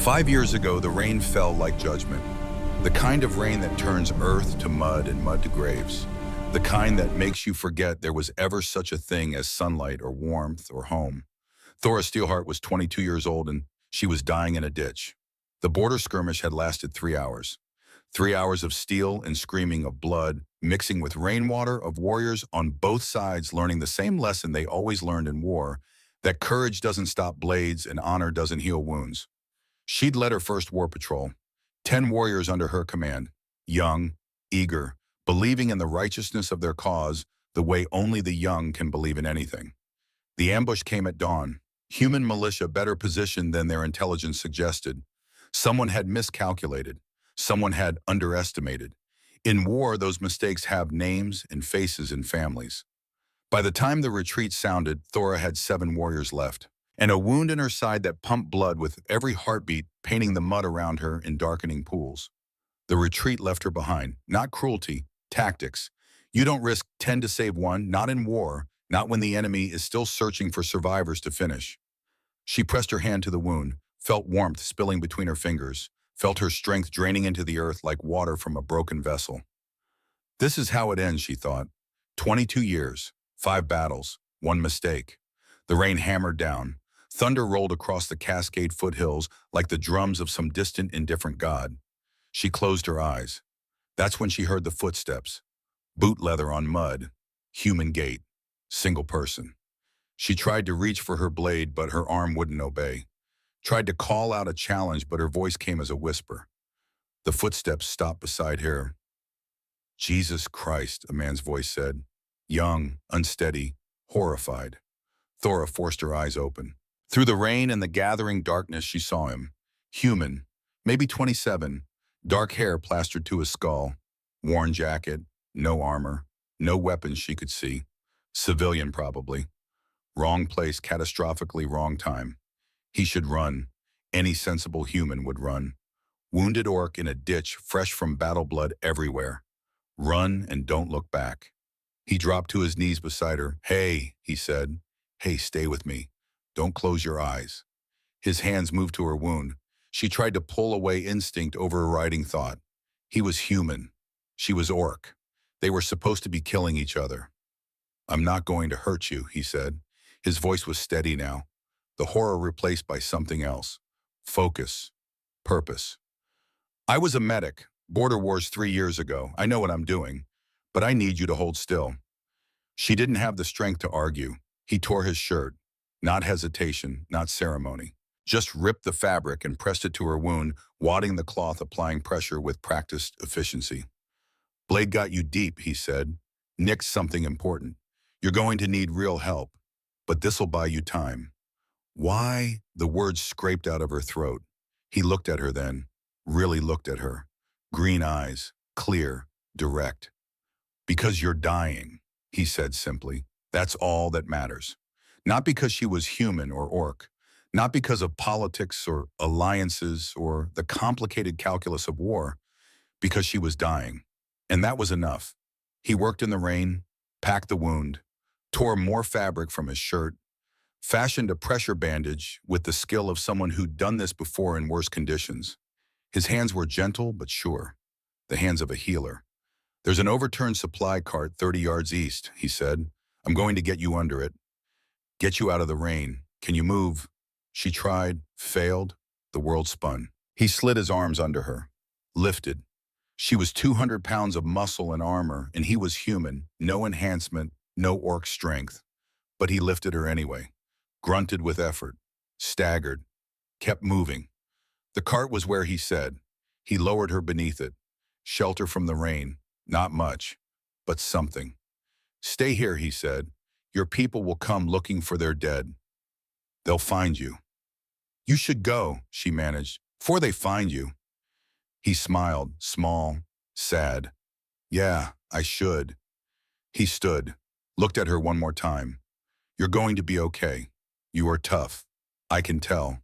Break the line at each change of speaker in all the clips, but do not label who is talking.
5 years ago, the rain fell like judgment. The kind of rain that turns earth to mud and mud to graves. The kind that makes you forget there was ever such a thing as sunlight or warmth or home. Thora Steelheart was 22 years old and she was dying in a ditch. The border skirmish had lasted 3 hours. 3 hours of steel and screaming of blood, mixing with rainwater of warriors on both sides learning the same lesson they always learned in war, that courage doesn't stop blades and honor doesn't heal wounds. She'd led her first war patrol, 10 warriors under her command, young, eager, believing in the righteousness of their cause the way only the young can believe in anything. The ambush came at dawn, human militia better positioned than their intelligence suggested. Someone had miscalculated. Someone had underestimated. In war, those mistakes have names and faces and families. By the time the retreat sounded, Thora had 7 warriors left, and a wound in her side that pumped blood with every heartbeat, painting the mud around her in darkening pools. The retreat left her behind, not cruelty, tactics. You don't risk 10 to save 1, not in war, not when the enemy is still searching for survivors to finish. She pressed her hand to the wound, felt warmth spilling between her fingers, felt her strength draining into the earth like water from a broken vessel. This is how it ends, she thought. 22 years, 5 battles, 1 mistake. The rain hammered down. Thunder rolled across the Cascade foothills like the drums of some distant, indifferent god. She closed her eyes. That's when she heard the footsteps. Boot leather on mud. Human gait. Single person. She tried to reach for her blade, but her arm wouldn't obey. Tried to call out a challenge, but her voice came as a whisper. The footsteps stopped beside her. Jesus Christ, a man's voice said. Young, unsteady, horrified. Thora forced her eyes open. Through the rain and the gathering darkness, she saw him. Human, maybe 27, dark hair plastered to his skull, worn jacket, no armor, no weapons she could see. Civilian, probably. Wrong place, catastrophically wrong time. He should run. Any sensible human would run. Wounded orc in a ditch, fresh from battle blood everywhere. Run and don't look back. He dropped to his knees beside her. Hey, he said. Hey, stay with me. Don't close your eyes. His hands moved to her wound. She tried to pull away instinct overriding thought. He was human. She was orc. They were supposed to be killing each other. I'm not going to hurt you, he said. His voice was steady now. The horror replaced by something else. Focus. Purpose. I was a medic. Border wars 3 years ago. I know what I'm doing. But I need you to hold still. She didn't have the strength to argue. He tore his shirt. Not hesitation, not ceremony. Just ripped the fabric and pressed it to her wound, wadding the cloth, applying pressure with practiced efficiency. Blade got you deep, he said. Nicked something important. You're going to need real help. But this'll buy you time. Why? The words scraped out of her throat. He looked at her then, really looked at her. Green eyes, clear, direct. Because you're dying, he said simply. That's all that matters. Not because she was human or orc. Not because of politics or alliances or the complicated calculus of war. Because she was dying. And that was enough. He worked in the rain, packed the wound, tore more fabric from his shirt, fashioned a pressure bandage with the skill of someone who'd done this before in worse conditions. His hands were gentle but sure, the hands of a healer. There's an overturned supply cart 30 yards east, he said. I'm going to get you under it. Get you out of the rain. Can you move? She tried, failed. The world spun. He slid his arms under her, lifted. She was 200 pounds of muscle and armor, and he was human, no enhancement, no orc strength. But he lifted her anyway. Grunted with effort, staggered, kept moving. The cart was where he said. He lowered her beneath it. Shelter from the rain, not much, but something. Stay here, he said. Your people will come looking for their dead. They'll find you. You should go, she managed, before they find you. He smiled, small, sad. Yeah, I should. He stood, looked at her one more time. You're going to be okay. You are tough. I can tell.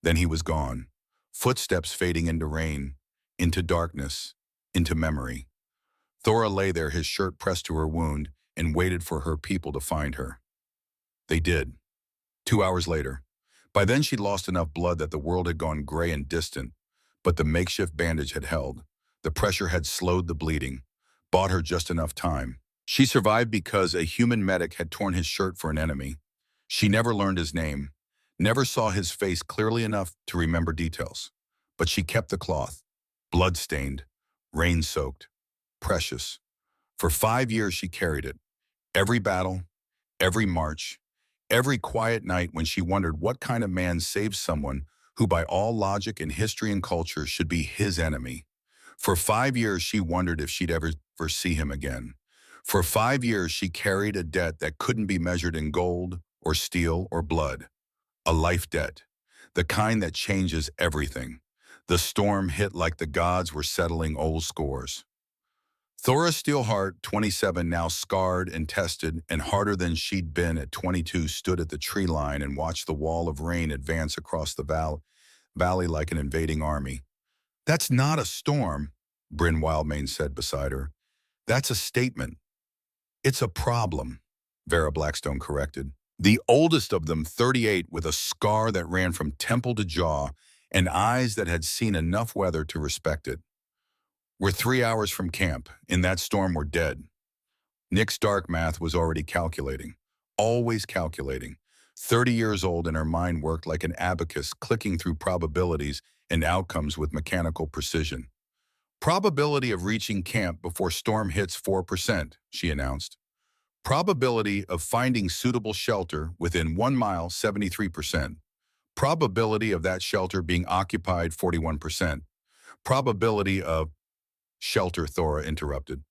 Then he was gone. Footsteps fading into rain, into darkness, into memory. Thora lay there, his shirt pressed to her wound, and waited for her people to find her. They did. 2 hours later. By then she'd lost enough blood that the world had gone gray and distant, but the makeshift bandage had held. The pressure had slowed the bleeding, bought her just enough time. She survived because a human medic had torn his shirt for an enemy. She never learned his name, never saw his face clearly enough to remember details. But she kept the cloth, blood-stained, rain-soaked, precious. For 5 years she carried it. Every battle, every march, every quiet night when she wondered what kind of man saved someone who by all logic and history and culture should be his enemy. For 5 years she wondered if she'd ever see him again. For 5 years she carried a debt that couldn't be measured in gold or steel or blood. A life debt, the kind that changes everything. The storm hit like the gods were settling old scores. Thora Steelheart, 27, now scarred and tested and harder than she'd been at 22, stood at the tree line and watched the wall of rain advance across the valley like an invading army. "That's not a storm," Bryn Wildmane said beside her. "That's a statement." "It's a problem," Vera Blackstone corrected. The oldest of them, 38, with a scar that ran from temple to jaw and eyes that had seen enough weather to respect it. "We're 3 hours from camp. In that storm, we're dead." Nick's dark math was already calculating. Always calculating. 30 years old, and her mind worked like an abacus, clicking through probabilities and outcomes with mechanical precision. "Probability of reaching camp before storm hits 4%, she announced. "Probability of finding suitable shelter within 1 mile, 73%. Probability of that shelter being occupied, 41%. Probability of—" "Shelter," Thora interrupted,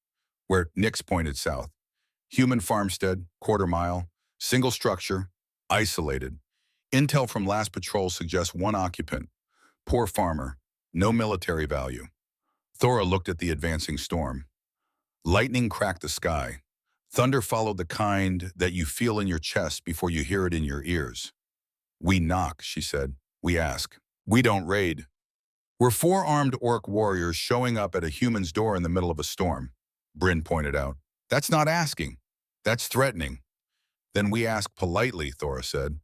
where Nix pointed south. "Human farmstead, quarter mile, single structure, isolated. Intel from last patrol suggests 1 occupant. Poor farmer, no military value." Thora looked at the advancing storm. Lightning cracked the sky. Thunder followed, the kind that you feel in your chest before you hear it in your ears. "We knock," she said. "We ask. We don't raid. We're 4 armed orc warriors showing up at a human's door in the middle of a storm," Bryn pointed out. "That's not asking. That's threatening." "Then we ask politely," Thora said.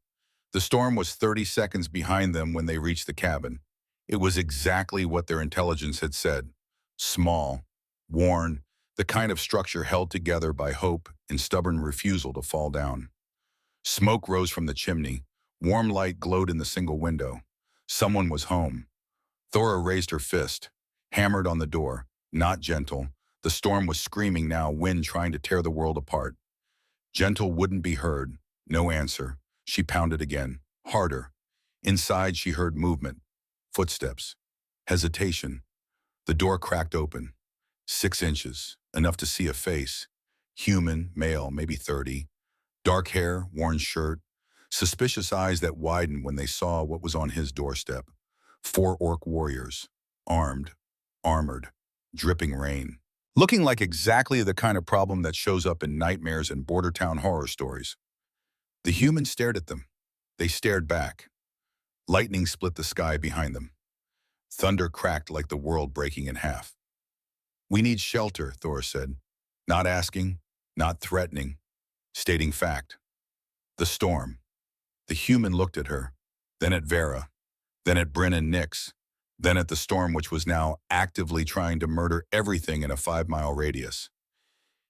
The storm was 30 seconds behind them when they reached the cabin. It was exactly what their intelligence had said. Small, worn, the kind of structure held together by hope and stubborn refusal to fall down. Smoke rose from the chimney. Warm light glowed in the single window. Someone was home. Thora raised her fist, hammered on the door, not gentle. The storm was screaming now, wind trying to tear the world apart. Gentle wouldn't be heard. No answer. She pounded again, harder. Inside she heard movement, footsteps, hesitation. The door cracked open. 6 inches, enough to see a face. Human, male, maybe 30. Dark hair, worn shirt. Suspicious eyes that widened when they saw what was on his doorstep. 4 orc warriors, armed, armored, dripping rain. Looking like exactly the kind of problem that shows up in nightmares and border town horror stories. The humans stared at them. They stared back. Lightning split the sky behind them. Thunder cracked like the world breaking in half. "We need shelter," Thor said. Not asking, not threatening, stating fact. The storm. The human looked at her, then at Vera, then at Bryn and Nix, then at the storm, which was now actively trying to murder everything in a 5-mile radius.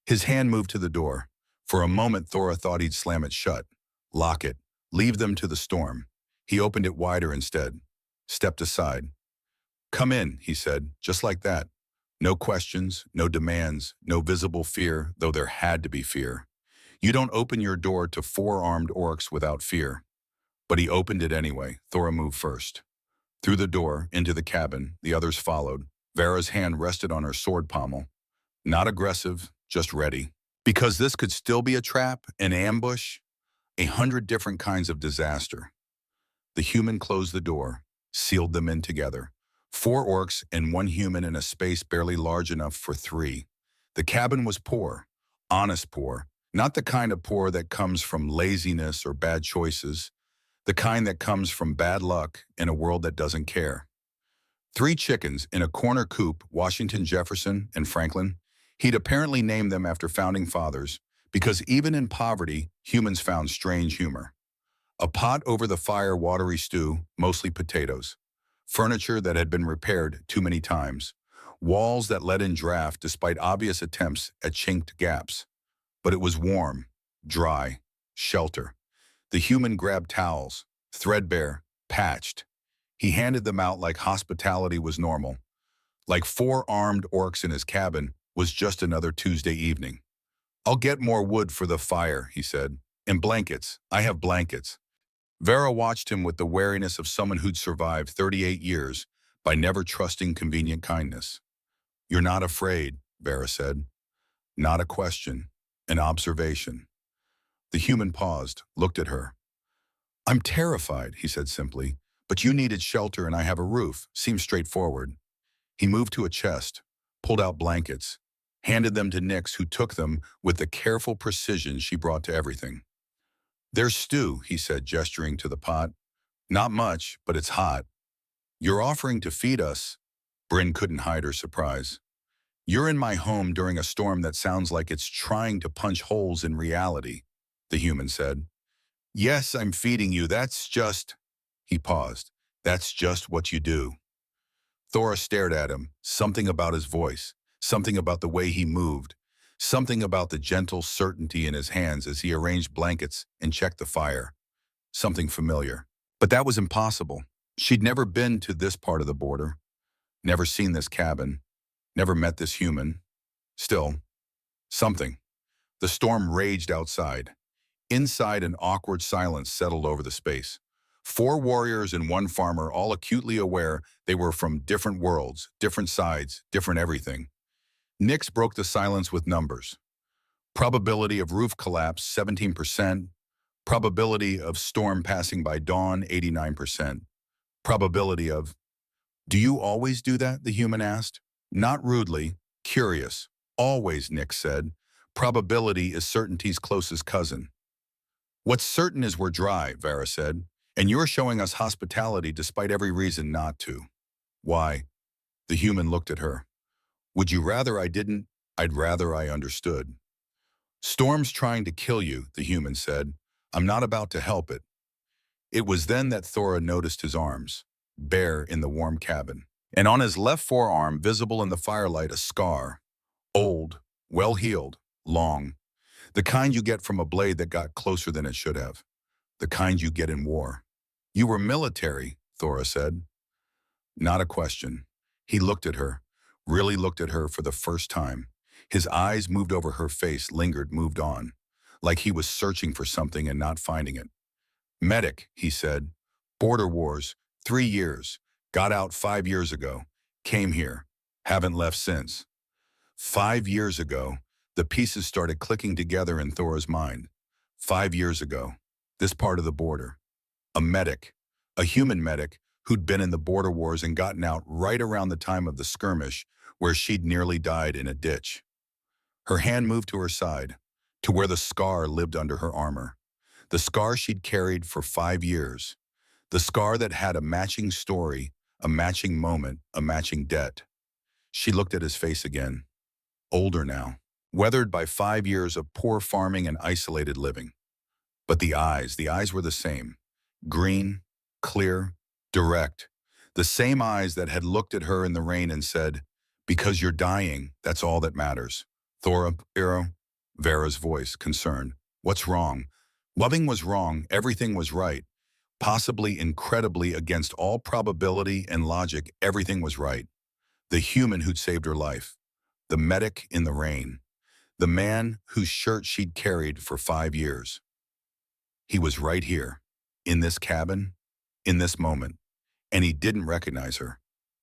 His hand moved to the door. For a moment, Thora thought he'd slam it shut, lock it, leave them to the storm. He opened it wider instead, stepped aside. "Come in," he said, just like that. No questions, no demands, no visible fear, though there had to be fear. You don't open your door to 4 armed orcs without fear. But he opened it anyway. Thora moved first. Through the door, into the cabin, the others followed. Vera's hand rested on her sword pommel. Not aggressive, just ready. Because this could still be a trap, an ambush, 100 different kinds of disaster. The human closed the door, sealed them in together. 4 orcs and 1 human in a space barely large enough for 3. The cabin was poor, honest poor, not the kind of poor that comes from laziness or bad choices, the kind that comes from bad luck in a world that doesn't care. 3 chickens in a corner coop, Washington, Jefferson, and Franklin. He'd apparently named them after founding fathers, because even in poverty, humans found strange humor. A pot over the fire, watery stew, mostly potatoes. Furniture that had been repaired too many times. Walls that let in draft despite obvious attempts at chinked gaps. But it was warm, dry, shelter. The human grabbed towels, threadbare, patched. He handed them out like hospitality was normal. Like four armed orcs in his cabin was just another Tuesday evening. "I'll get more wood for the fire," he said. "And blankets. I have blankets." Vera watched him with the wariness of someone who'd survived 38 years by never trusting convenient kindness. "You're not afraid," Vera said. Not a question, an observation. The human paused, looked at her. "I'm terrified," he said simply, "but you needed shelter and I have a roof. Seems straightforward." He moved to a chest, pulled out blankets, handed them to Nyx, who took them with the careful precision she brought to everything. "There's stew," he said, gesturing to the pot. "Not much, but it's hot." "You're offering to feed us?" Bryn couldn't hide her surprise. "You're in my home during a storm that sounds like it's trying to punch holes in reality," the human said. "Yes, I'm feeding you. That's just—" He paused. "That's just what you do." Thora stared at him, something about his voice, something about the way he moved, something about the gentle certainty in his hands as he arranged blankets and checked the fire. Something familiar. But that was impossible. She'd never been to this part of the border, never seen this cabin, never met this human. Still, something. The storm raged outside. Inside, an awkward silence settled over the space. Four warriors and one farmer, all acutely aware they were from different worlds, different sides, different everything. Nyx broke the silence with numbers. Probability of roof collapse, 17%. Probability of storm passing by dawn, 89%. Probability of— "Do you always do that?" the human asked. Not rudely, curious. "Always," Nyx said. "Probability is certainty's closest cousin." "What's certain is we're dry," Vera said. "And you're showing us hospitality despite every reason not to." "Why?" The human looked at her. "Would you rather I didn't? I'd rather I understood." "Storm's trying to kill you," the human said. "I'm not about to help it." It was then that Thora noticed his arms, bare in the warm cabin. And on his left forearm, visible in the firelight, a scar. Old, well-healed, long. The kind you get from a blade that got closer than it should have. The kind you get in war. "You were military," Thora said. Not a question. He looked at her, really looked at her for the first time. His eyes moved over her face, lingered, moved on, like he was searching for something and not finding it. "Medic," he said. "Border wars, 3 years. Got out 5 years ago. Came here. Haven't left since." 5 years ago, the pieces started clicking together in Thora's mind. 5 years ago, this part of the border. A medic, a human medic who'd been in the border wars and gotten out right around the time of the skirmish where she'd nearly died in a ditch. Her hand moved to her side, to where the scar lived under her armor. The scar she'd carried for 5 years. The scar that had a matching story, a matching moment, a matching debt. She looked at his face again. Older now, weathered by 5 years of poor farming and isolated living. But the eyes were the same. Green, clear, direct. The same eyes that had looked at her in the rain and said, "Because you're dying, that's all that matters." "Thora, Vera's voice, concerned. "What's wrong?" Loving was wrong, everything was right. Possibly incredibly against all probability and logic, everything was right. The human who'd saved her life. The medic in the rain. The man whose shirt she'd carried for 5 years. He was right here, in this cabin, in this moment. And he didn't recognize her.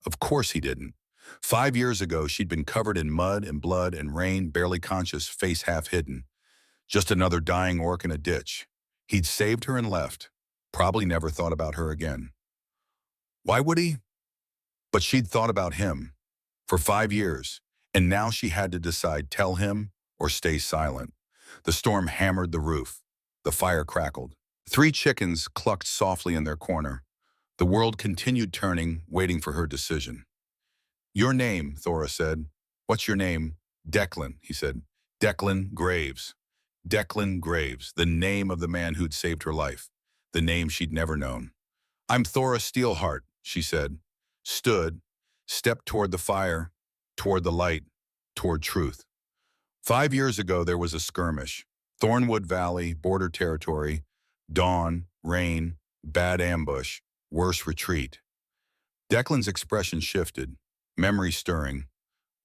Of course he didn't. 5 years ago, she'd been covered in mud and blood and rain, barely conscious, face half hidden. Just another dying orc in a ditch. He'd saved her and left. Probably never thought about her again. Why would he? But she'd thought about him. For 5 years. And now she had to decide, tell him or stay silent. The storm hammered the roof. The fire crackled. 3 chickens clucked softly in their corner. The world continued turning, waiting for her decision. "Your name," Thora said. "What's your name?" "Declan," he said. "Declan Graves." Declan Graves, the name of the man who'd saved her life. the name she'd never known. I'm Thora Steelheart, she said, stood, stepped toward the fire, toward the light, toward truth. 5 years ago, there was a skirmish. Thornwood Valley, border territory, dawn, rain, bad ambush, worse retreat. Declan's expression shifted, memory stirring.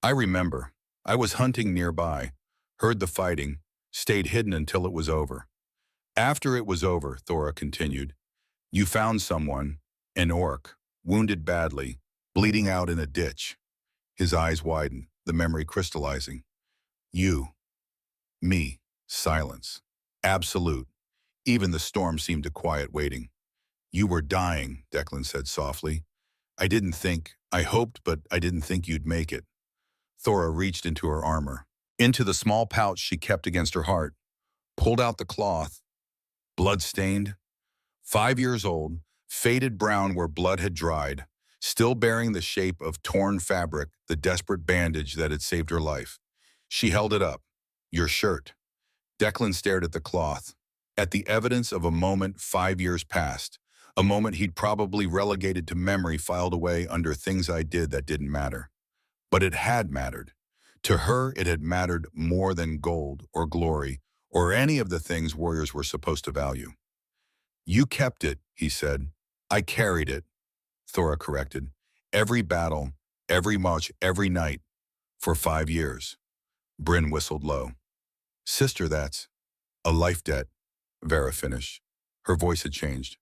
I remember. I was hunting nearby, heard the fighting, stayed hidden until it was over. After it was over, Thora continued, you found someone, an orc, wounded badly, bleeding out in a ditch. His eyes widened, the memory crystallizing. You. Me. Silence. Absolute. Even the storm seemed to quiet waiting. You were dying, Declan said softly. I hoped, but I didn't think you'd make it. Thora reached into her armor, into the small pouch she kept against her heart, pulled out the cloth, blood-stained, 5 years old, faded brown where blood had dried, still bearing the shape of torn fabric, the desperate bandage that had saved her life. She held it up. Your shirt. Declan stared at the cloth, at the evidence of a moment 5 years past, a moment he'd probably relegated to memory filed away under things I did that didn't matter. But it had mattered. To her, it had mattered more than gold or glory or any of the things warriors were supposed to value. You kept it, he said. I carried it, Thora corrected. Every battle, every march, every night, for 5 years. Bryn whistled low. Sister, that's a life debt, Vera finished. Her voice had changed,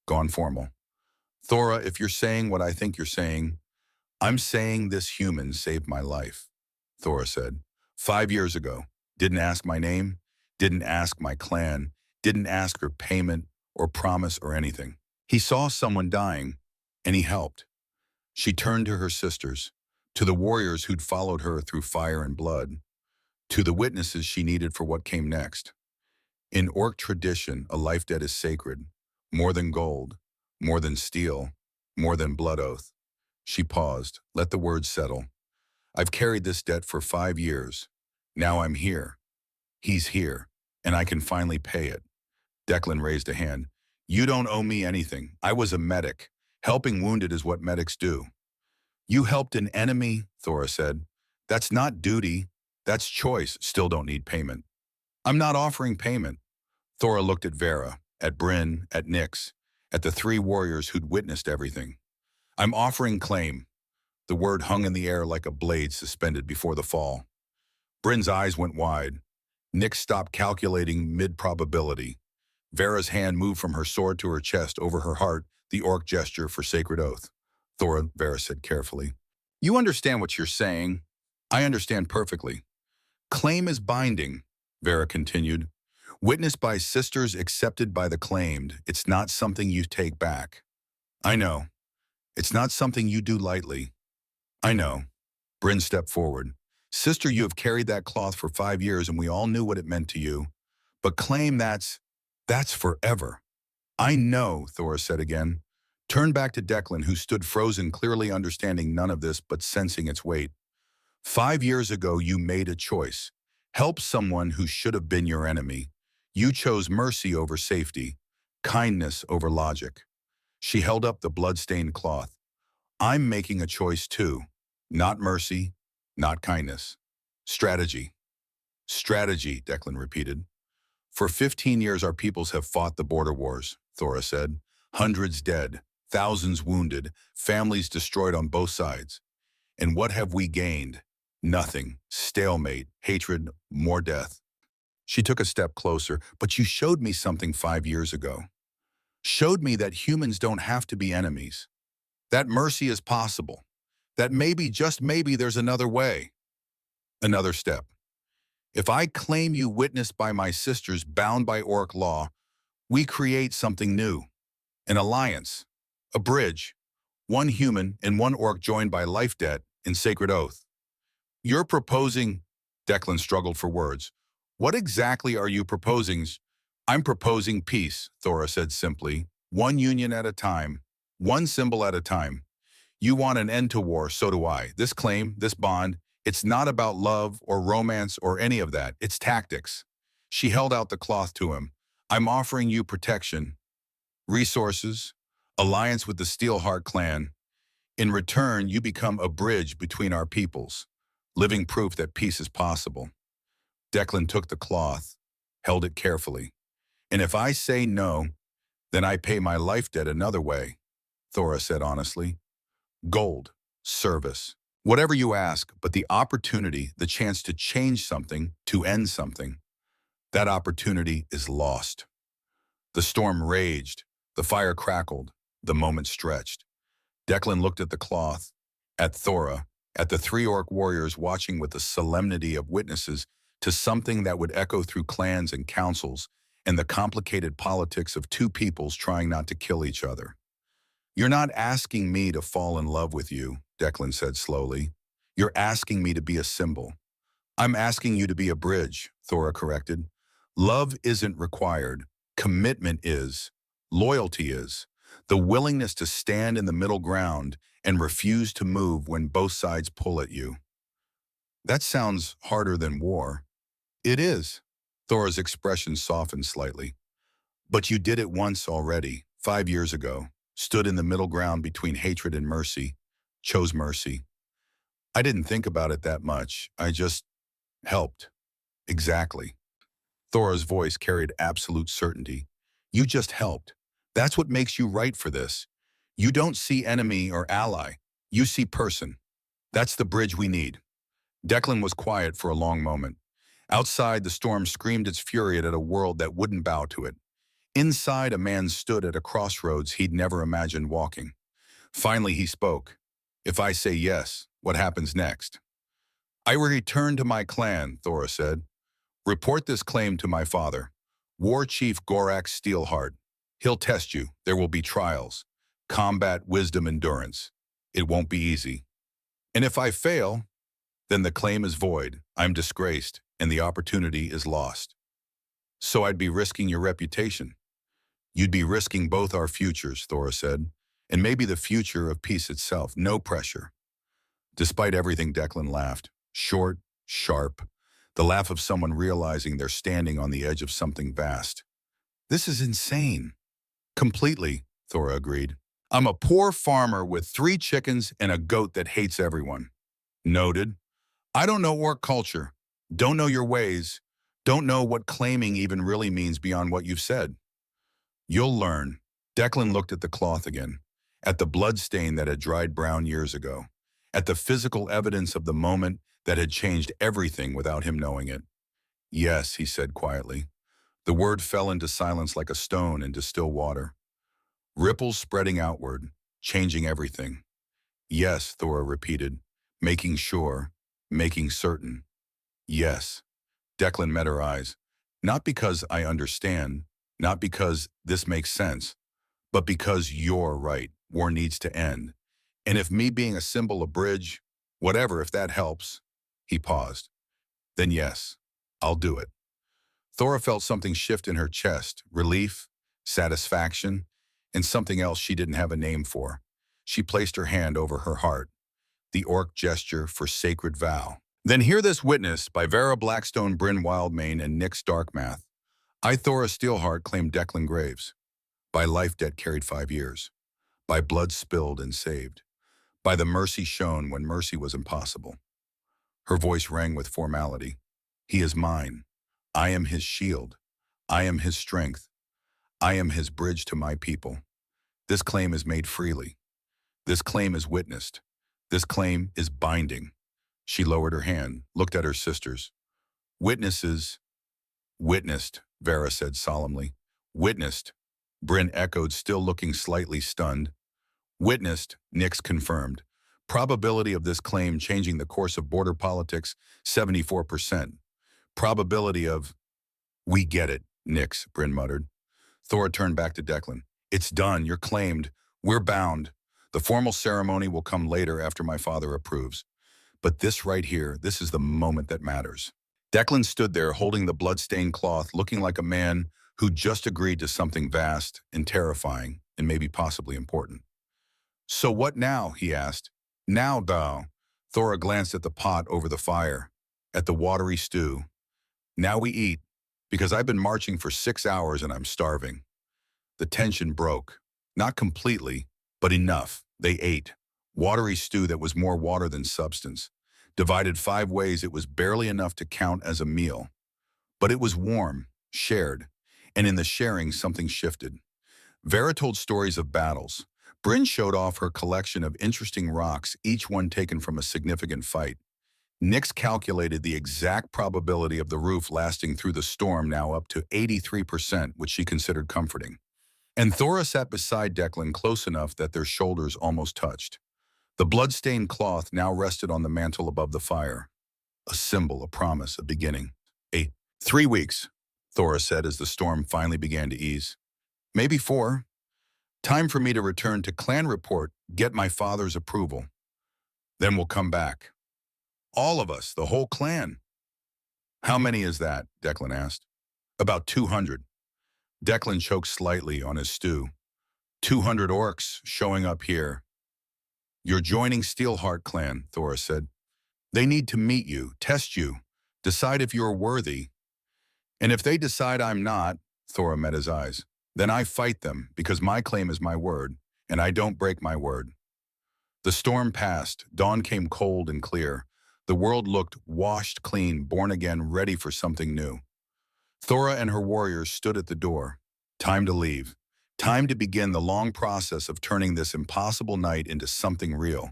gone formal. Thora, if you're saying what I think you're saying, I'm saying this human saved my life, Thora said. 5 years ago. Didn't ask my name, didn't ask my clan, didn't ask her payment or promise or anything. He saw someone dying, and he helped. She turned to her sisters, to the warriors who'd followed her through fire and blood, to the witnesses she needed for what came next. In orc tradition, a life debt is sacred, more than gold, more than steel, more than blood oath. She paused, let the words settle. I've carried this debt for 5 years. Now I'm here. He's here, and I can finally pay it. Declan raised a hand. You don't owe me anything. I was a medic. Helping wounded is what medics do. You helped an enemy, Thora said. That's not duty. That's choice. Still don't need payment. I'm not offering payment. Thora looked at Vera, at Bryn, at Nyx, at the 3 warriors who'd witnessed everything. I'm offering claim. The word hung in the air like a blade suspended before the fall. Bryn's eyes went wide. Nyx stopped calculating mid-probability. Vera's hand moved from her sword to her chest over her heart, the orc gesture for sacred oath. Vera said carefully. You understand what you're saying. I understand perfectly. Claim is binding, Vera continued. Witnessed by sisters, accepted by the claimed. It's not something you take back. I know. It's not something you do lightly. I know. Bryn stepped forward. Sister, you have carried that cloth for 5 years and we all knew what it meant to you. But claim that's forever. I know, Thora said again. Turned back to Declan, who stood frozen, clearly understanding none of this but sensing its weight. 5 years ago, you made a choice. Help someone who should have been your enemy. You chose mercy over safety, kindness over logic. She held up the blood-stained cloth. I'm making a choice too. Not mercy, not kindness. Strategy. Strategy, Declan repeated. For 15 years, our peoples have fought the border wars, Thora said. Hundreds dead, thousands wounded, families destroyed on both sides. And what have we gained? Nothing. Stalemate, hatred, more death. She took a step closer. But you showed me something 5 years ago. Showed me that humans don't have to be enemies. That mercy is possible. That maybe, just maybe, there's another way. Another step. If I claim you witnessed by my sisters bound by orc law, we create something new. An alliance. A bridge. One human and one orc joined by life debt and sacred oath. You're proposing, Declan struggled for words. What exactly are you proposing? I'm proposing peace, Thora said simply. One union at a time. One symbol at a time. You want an end to war, so do I. This claim, this bond, it's not about love or romance or any of that. It's tactics. She held out the cloth to him. I'm offering you protection. resources, alliance with the Steelheart clan. In return, you become a bridge between our peoples, living proof that peace is possible. Declan took the cloth, held it carefully. And if I say no, then I pay my life debt another way, Thora said honestly. Gold, service, whatever you ask, but the opportunity, the chance to change something, to end something, that opportunity is lost. The storm raged, the fire crackled, the moment stretched. Declan looked at the cloth, at Thora, at the three orc warriors watching with the solemnity of witnesses to something that would echo through clans and councils and the complicated politics of two peoples trying not to kill each other. You're not asking me to fall in love with you, Declan said slowly. You're asking me to be a symbol. I'm asking you to be a bridge, Thora corrected. Love isn't required. Commitment is. Loyalty is. The willingness to stand in the middle ground and refuse to move when both sides pull at you. That sounds harder than war. It is. Thora's expression softened slightly. But you did it once already, 5 years ago. Stood in the middle ground between hatred and mercy. Chose mercy. I didn't think about it that much. I just helped. Exactly. Thora's voice carried absolute certainty. You just helped. That's what makes you right for this. You don't see enemy or ally. You see person. That's the bridge we need. Declan was quiet for a long moment. Outside, the storm screamed its fury at a world that wouldn't bow to it. Inside, a man stood at a crossroads he'd never imagined walking. Finally, he spoke. If I say yes, what happens next? I will return to my clan, Thora said. Report this claim to my father, War Chief Gorak Steelheart. He'll test you. There will be trials. Combat, wisdom, endurance. It won't be easy. And if I fail, then the claim is void. I'm disgraced, and the opportunity is lost. So I'd be risking your reputation. You'd be risking both our futures, Thora said, and maybe the future of peace itself. No pressure. Despite everything, Declan laughed. Short, sharp, the laugh of someone realizing they're standing on the edge of something vast. This is insane. Completely, Thora agreed. I'm a poor farmer with 3 chickens and a goat that hates everyone. Noted. I don't know orc culture, don't know your ways, don't know what claiming even really means beyond what you've said. You'll learn. Declan looked at the cloth again, at the blood stain that had dried brown years ago, at the physical evidence of the moment that had changed everything without him knowing it. Yes, he said quietly. The word fell into silence like a stone into still water. Ripples spreading outward, changing everything. Yes, Thora repeated, making sure, making certain. Yes. Declan met her eyes. Not because I understand, not because this makes sense, but because you're right. War needs to end. And if me being a symbol, a bridge, whatever, if that helps, he paused. Then yes, I'll do it. Thora felt something shift in her chest, relief, satisfaction, and something else she didn't have a name for. She placed her hand over her heart, the orc gesture for sacred vow. Then hear this witness by Vera Blackstone, Bryn Wildmane, and Nyx Darkmath. I, Thora Steelheart, claim Declan Graves. By life debt carried 5 years. By blood spilled and saved. By the mercy shown when mercy was impossible. Her voice rang with formality. He is mine. I am his shield. I am his strength. I am his bridge to my people. This claim is made freely. This claim is witnessed. This claim is binding. She lowered her hand, looked at her sisters. Witnesses. Witnessed, Vera said solemnly. Witnessed. Bryn echoed, still looking slightly stunned. Witnessed, Nyx confirmed. Probability of this claim changing the course of border politics, 74%. Probability of... We get it, Nyx, Bryn muttered. Thora turned back to Declan. It's done, you're claimed. We're bound. The formal ceremony will come later after my father approves. But this right here, this is the moment that matters. Declan stood there holding the blood-stained cloth, looking like a man who just agreed to something vast and terrifying and maybe possibly important. So what now, he asked. Now, thou. Thora glanced at the pot over the fire, at the watery stew. Now we eat, because I've been marching for 6 hours and I'm starving. The tension broke. Not completely, but enough. They ate. Watery stew that was more water than substance. Divided 5 ways, it was barely enough to count as a meal. But it was warm, shared, and in the sharing something shifted. Vera told stories of battles. Bryn showed off her collection of interesting rocks, each one taken from a significant fight. Nix calculated the exact probability of the roof lasting through the storm, now up to 83%, which she considered comforting. And Thora sat beside Declan close enough that their shoulders almost touched. The blood-stained cloth now rested on the mantle above the fire. A symbol, a promise, a beginning. 3 weeks, Thora said as the storm finally began to ease. Maybe 4. Time for me to return to clan report, get my father's approval. Then we'll come back. All of us, the whole clan. How many is that? Declan asked. About 200. Declan choked slightly on his stew. 200 orcs showing up here. You're joining Steelheart clan, Thora said. They need to meet you, test you, decide if you're worthy. And if they decide I'm not, Thora met his eyes, then I fight them because my claim is my word, and I don't break my word. The storm passed. Dawn came cold and clear. The world looked washed clean, born again, ready for something new. Thora and her warriors stood at the door. Time to leave. Time to begin the long process of turning this impossible night into something real.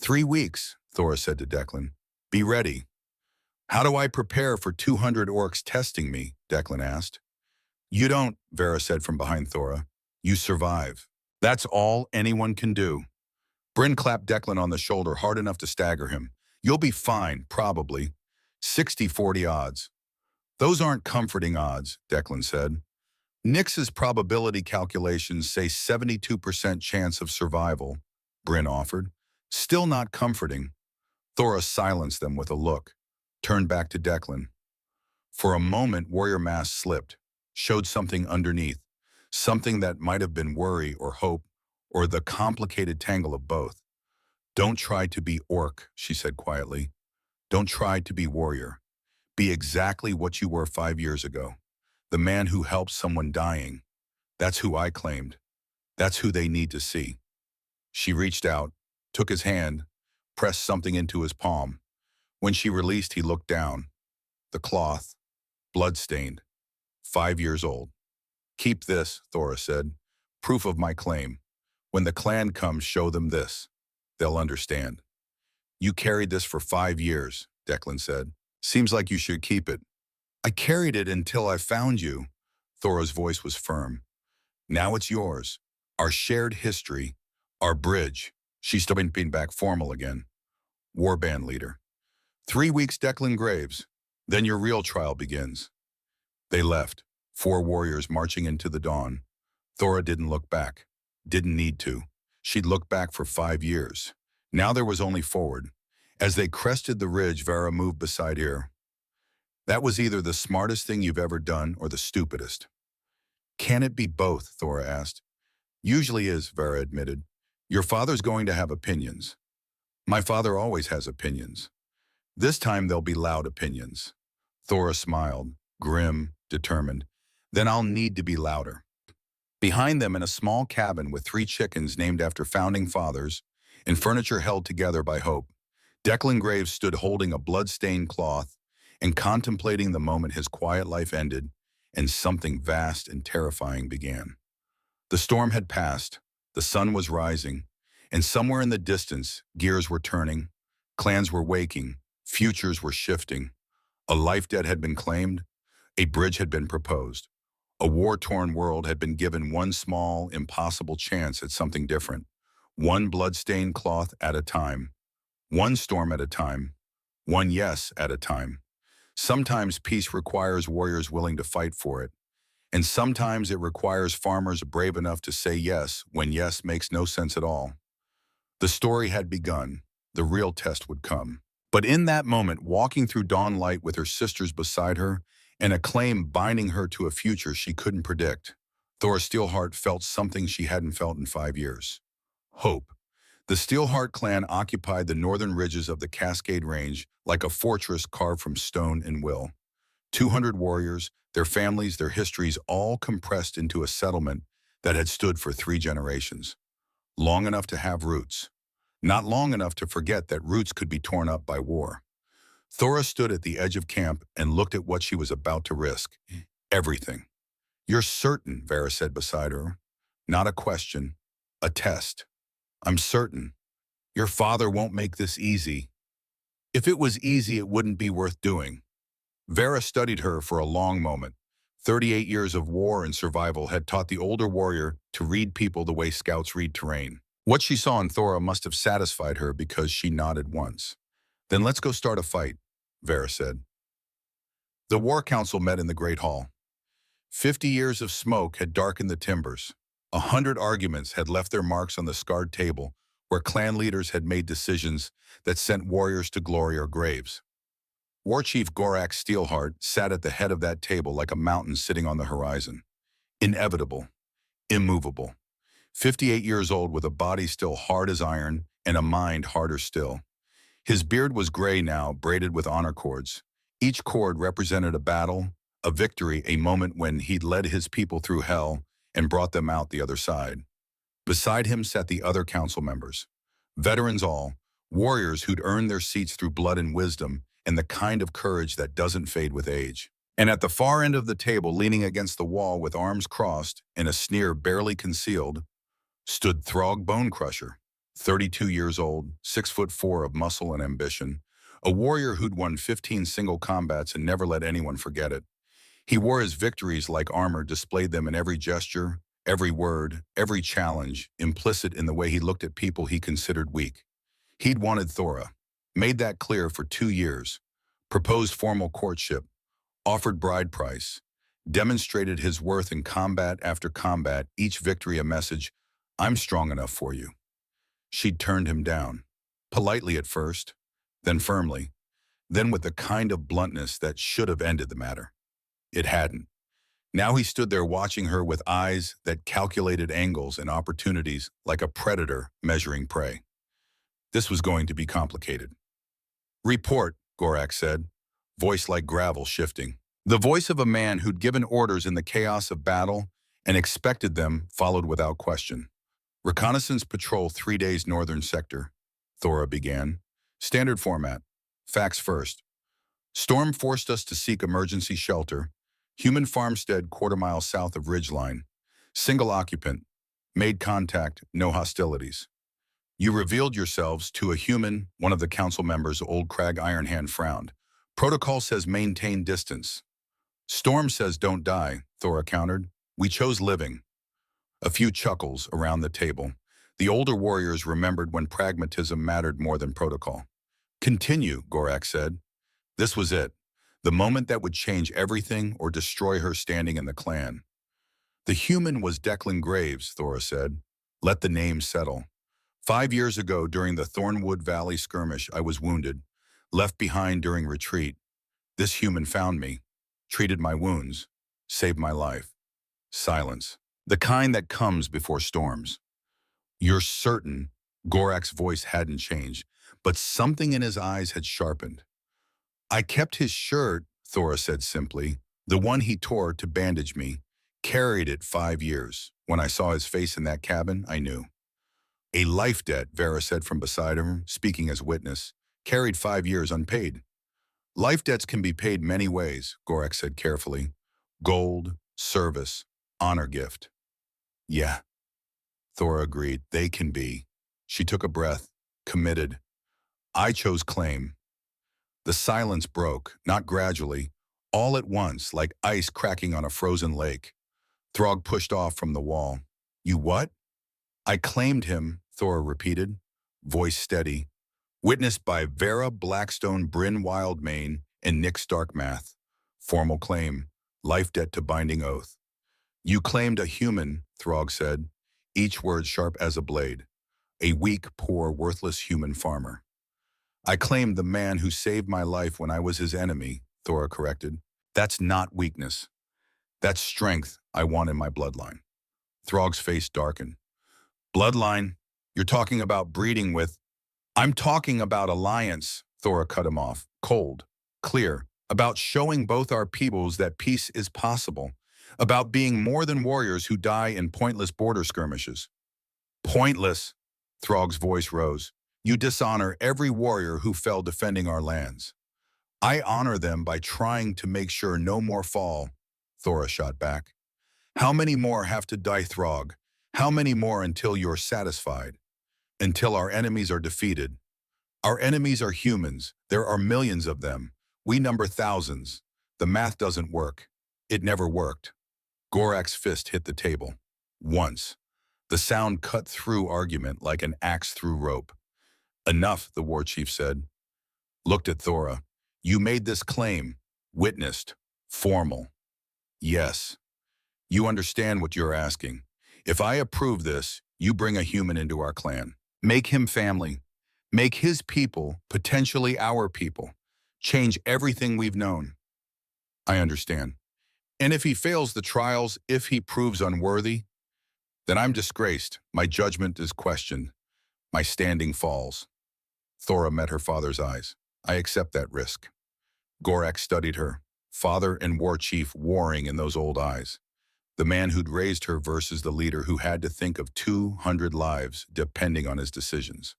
3 weeks, Thora said to Declan. Be ready. How do I prepare for 200 orcs testing me? Declan asked. You don't, Vera said from behind Thora. You survive. That's all anyone can do. Bryn clapped Declan on the shoulder hard enough to stagger him. You'll be fine, probably. 60-40 odds. Those aren't comforting odds, Declan said. Nix's probability calculations say 72% chance of survival, Bryn offered. Still not comforting. Thora silenced them with a look, turned back to Declan. For a moment, Warrior Mask slipped, showed something underneath, something that might have been worry or hope, or the complicated tangle of both. Don't try to be orc, she said quietly. Don't try to be warrior. Be exactly what you were 5 years ago. The man who helped someone dying. That's who I claimed. That's who they need to see. She reached out, took his hand, pressed something into his palm. When she released, he looked down. The cloth, blood-stained, 5 years old. Keep this, Thora said. Proof of my claim. When the clan comes, show them this. They'll understand. You carried this for 5 years, Declan said. Seems like you should keep it. I carried it until I found you. Thora's voice was firm. Now it's yours. Our shared history. Our bridge. She's been back formal again. Warband leader. 3 weeks, Declan Graves. Then your real trial begins. They left. 4 warriors marching into the dawn. Thora didn't look back. Didn't need to. She'd looked back for 5 years. Now there was only forward. As they crested the ridge, Vera moved beside her. That was either the smartest thing you've ever done or the stupidest. Can it be both? Thora asked. Usually is, Vera admitted. Your father's going to have opinions. My father always has opinions. This time they'll be loud opinions. Thora smiled, grim, determined. Then I'll need to be louder. Behind them, in a small cabin with 3 chickens named after founding fathers and furniture held together by hope, Declan Graves stood holding a blood-stained cloth and contemplating the moment his quiet life ended and something vast and terrifying began. The storm had passed, the sun was rising, and somewhere in the distance, gears were turning, clans were waking, futures were shifting. A life debt had been claimed, a bridge had been proposed. A war-torn world had been given one small, impossible chance at something different. One blood-stained cloth at a time. One storm at a time. One yes at a time. Sometimes peace requires warriors willing to fight for it. And sometimes it requires farmers brave enough to say yes when yes makes no sense at all. The story had begun. The real test would come. But in that moment, walking through dawn light with her sisters beside her, and a claim binding her to a future she couldn't predict, Thora Steelheart felt something she hadn't felt in 5 years. Hope. The Steelheart clan occupied the northern ridges of the Cascade Range like a fortress carved from stone and will. 200 warriors, their families, their histories, all compressed into a settlement that had stood for 3 generations. Long enough to have roots. Not long enough to forget that roots could be torn up by war. Thora stood at the edge of camp and looked at what she was about to risk. Everything. "You're certain," Vera said beside her. "Not a question. A test." "I'm certain. Your father won't make this easy." "If it was easy, it wouldn't be worth doing." Vera studied her for a long moment. 38 years of war and survival had taught the older warrior to read people the way scouts read terrain. What she saw in Thora must have satisfied her because she nodded once. "Then let's go start a fight," Vera said. The War Council met in the Great Hall. 50 years of smoke had darkened the timbers. 100 arguments had left their marks on the scarred table where clan leaders had made decisions that sent warriors to glory or graves. War Chief Gorak Steelheart sat at the head of that table like a mountain sitting on the horizon. Inevitable, immovable. 58 years old with a body still hard as iron and a mind harder still. His beard was gray now, braided with honor cords. Each cord represented a battle, a victory, a moment when he'd led his people through hell and brought them out the other side. Beside him sat the other council members. Veterans all, warriors who'd earned their seats through blood and wisdom and the kind of courage that doesn't fade with age. And at the far end of the table, leaning against the wall with arms crossed and a sneer barely concealed, stood Throg Bonecrusher, 32 years old, 6'4" of muscle and ambition, a warrior who'd won 15 single combats and never let anyone forget it. He wore his victories like armor, displayed them in every gesture, every word, every challenge, implicit in the way he looked at people he considered weak. He'd wanted Thora, made that clear for 2 years, proposed formal courtship, offered bride price, demonstrated his worth in combat after combat, each victory a message, "I'm strong enough for you." She'd turned him down, politely at first, then firmly, then with the kind of bluntness that should have ended the matter. It hadn't. Now he stood there watching her with eyes that calculated angles and opportunities like a predator measuring prey. This was going to be complicated. "Report," Gorak said, voice like gravel shifting. The voice of a man who'd given orders in the chaos of battle and expected them followed without question. "Reconnaissance patrol 3 days northern sector," Thora began. "Standard format. Facts first. Storm forced us to seek emergency shelter. Human farmstead quarter-mile south of Ridgeline. Single occupant. Made contact, no hostilities. You revealed yourselves to a human," one of the council members, Old Crag Ironhand, frowned. "Protocol says maintain distance." "Storm says don't die," Thora countered. "We chose living." A few chuckles around the table. The older warriors remembered when pragmatism mattered more than protocol. "Continue," Gorak said. This was it. The moment that would change everything or destroy her standing in the clan. "The human was Declan Graves," Thora said. "Let the name settle. 5 years ago, during the Thornwood Valley skirmish, I was wounded, left behind during retreat. This human found me, treated my wounds, saved my life." Silence. The kind that comes before storms. "You're certain?" Gorak's voice hadn't changed, but something in his eyes had sharpened. "I kept his shirt," Thora said simply, "the one he tore to bandage me. Carried it 5 years. When I saw his face in that cabin, I knew." "A life debt," Vera said from beside him, speaking as witness. "Carried 5 years unpaid." "Life debts can be paid many ways," Gorak said carefully. "Gold, service, honor gift." "Yeah," Thora agreed, "they can be." She took a breath, committed. "I chose claim." The silence broke, not gradually, all at once, like ice cracking on a frozen lake. Throg pushed off from the wall. "You what?" "I claimed him," Thora repeated, voice steady. "Witnessed by Vera Blackstone, Bryn Wildmane, and Nick Starkmath. Formal claim, life debt to binding oath." "You claimed a human," Throg said, each word sharp as a blade. "A weak, poor, worthless human farmer." "I claimed the man who saved my life when I was his enemy," Thora corrected. "That's not weakness. That's strength I want in my bloodline." Throg's face darkened. "Bloodline? You're talking about breeding with—" "I'm talking about alliance," Thora cut him off. Cold, clear, about showing both our peoples that peace is possible, about being more than warriors who die in pointless border skirmishes. Pointless, Throg's voice rose. You dishonor every warrior who fell defending our lands. I honor them by trying to make sure no more fall, Thora shot back. How many more have to die, Throg? How many more until you're satisfied? Until our enemies are defeated? Our enemies are humans. There are millions of them. We number thousands. The math doesn't work. It never worked. Gorak's fist hit the table. Once. The sound cut through argument like an axe through rope. Enough, the war chief said. Looked at Thora. You made this claim. Witnessed. Formal. Yes. You understand what you're asking. If I approve this, you bring a human into our clan. Make him family. Make his people potentially our people. Change everything we've known. I understand. And if he fails the trials, if he proves unworthy, then I'm disgraced. My judgment is questioned. My standing falls. Thora met her father's eyes. I accept that risk. Gorak studied her, father and war chief warring in those old eyes. The man who'd raised her versus the leader who had to think of 200 lives depending on his decisions.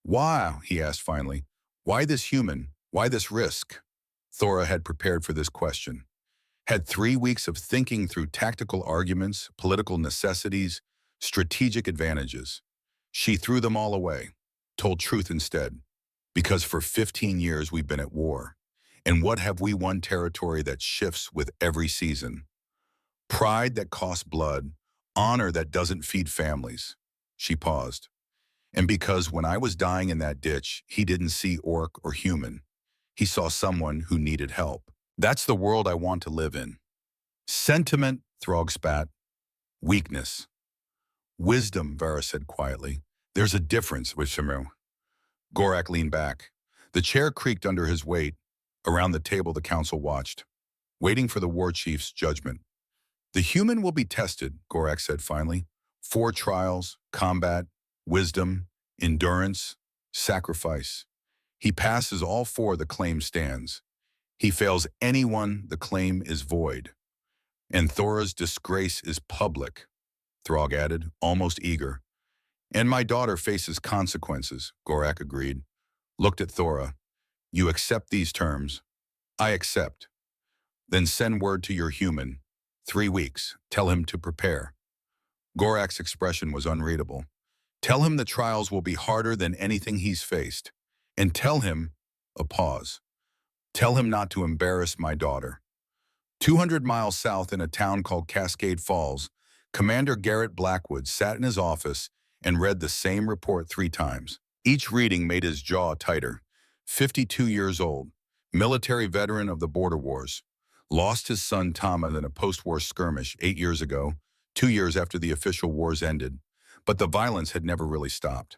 Why, he asked finally, why this human? Why this risk? Thora had prepared for this question. Had 3 weeks of thinking through tactical arguments, political necessities, strategic advantages. She threw them all away, told truth instead, because for 15 years we've been at war. And what have we won? Territory that shifts with every season. Pride that costs blood, honor that doesn't feed families. She paused. And because when I was dying in that ditch, he didn't see orc or human. He saw someone who needed help. That's the world I want to live in. Sentiment, Throg spat. Weakness. Wisdom, Vara said quietly. There's a difference with Shimru. Gorak leaned back. The chair creaked under his weight. Around the table the council watched, waiting for the war chief's judgment. The human will be tested, Gorak said finally. 4 trials, combat, wisdom, endurance, sacrifice. He passes all 4, the claim stands. He fails anyone, the claim is void. And Thora's disgrace is public, Throg added, almost eager. And my daughter faces consequences, Gorak agreed. Looked at Thora. You accept these terms? I accept. Then send word to your human. 3 weeks. Tell him to prepare. Gorak's expression was unreadable. Tell him the trials will be harder than anything he's faced. And tell him, a pause. Tell him not to embarrass my daughter. 200 miles south in a town called Cascade Falls, Commander Garrett Blackwood sat in his office and read the same report 3 times. Each reading made his jaw tighter. 52 years old, military veteran of the border wars. Lost his son Thomas in a post-war skirmish 8 years ago, 2 years after the official wars ended. But the violence had never really stopped.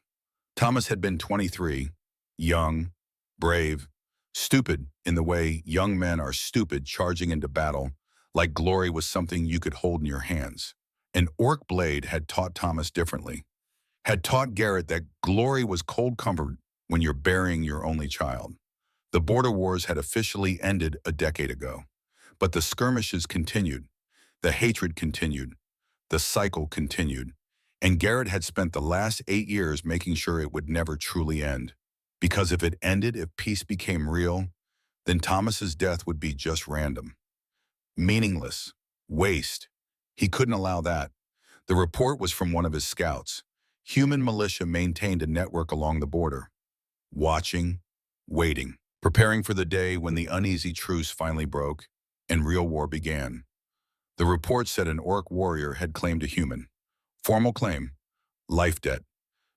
Thomas had been 23, young, brave, stupid in the way young men are stupid charging into battle, like glory was something you could hold in your hands. An orc blade had taught Thomas differently, had taught Garrett that glory was cold comfort when you're burying your only child. The border wars had officially ended a decade ago, but the skirmishes continued, the hatred continued, the cycle continued, and Garrett had spent the last 8 years making sure it would never truly end. Because if it ended, if peace became real, then Thomas's death would be just random. Meaningless. Waste. He couldn't allow that. The report was from one of his scouts. Human militia maintained a network along the border. Watching, waiting, preparing for the day when the uneasy truce finally broke and real war began. The report said an orc warrior had claimed a human. Formal claim. Life debt.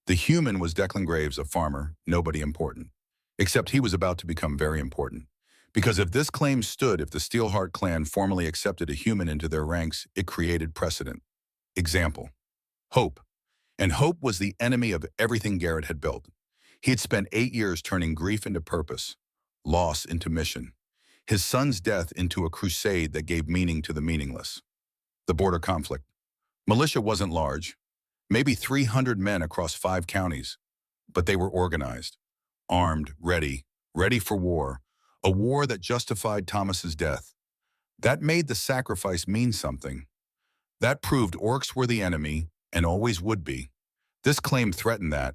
The human was Declan Graves, a farmer, nobody important. Except he was about to become very important. Because if this claim stood, if the Steelheart clan formally accepted a human into their ranks, it created precedent. Example. Hope. And hope was the enemy of everything Garrett had built. He had spent 8 years turning grief into purpose, loss into mission, his son's death into a crusade that gave meaning to the meaningless. The border conflict. Militia wasn't large, maybe 300 men across 5 counties, but they were organized, armed, ready for war, A war that justified Thomas's death. That made the sacrifice mean something. That proved orcs were the enemy and always would be. This claim threatened that,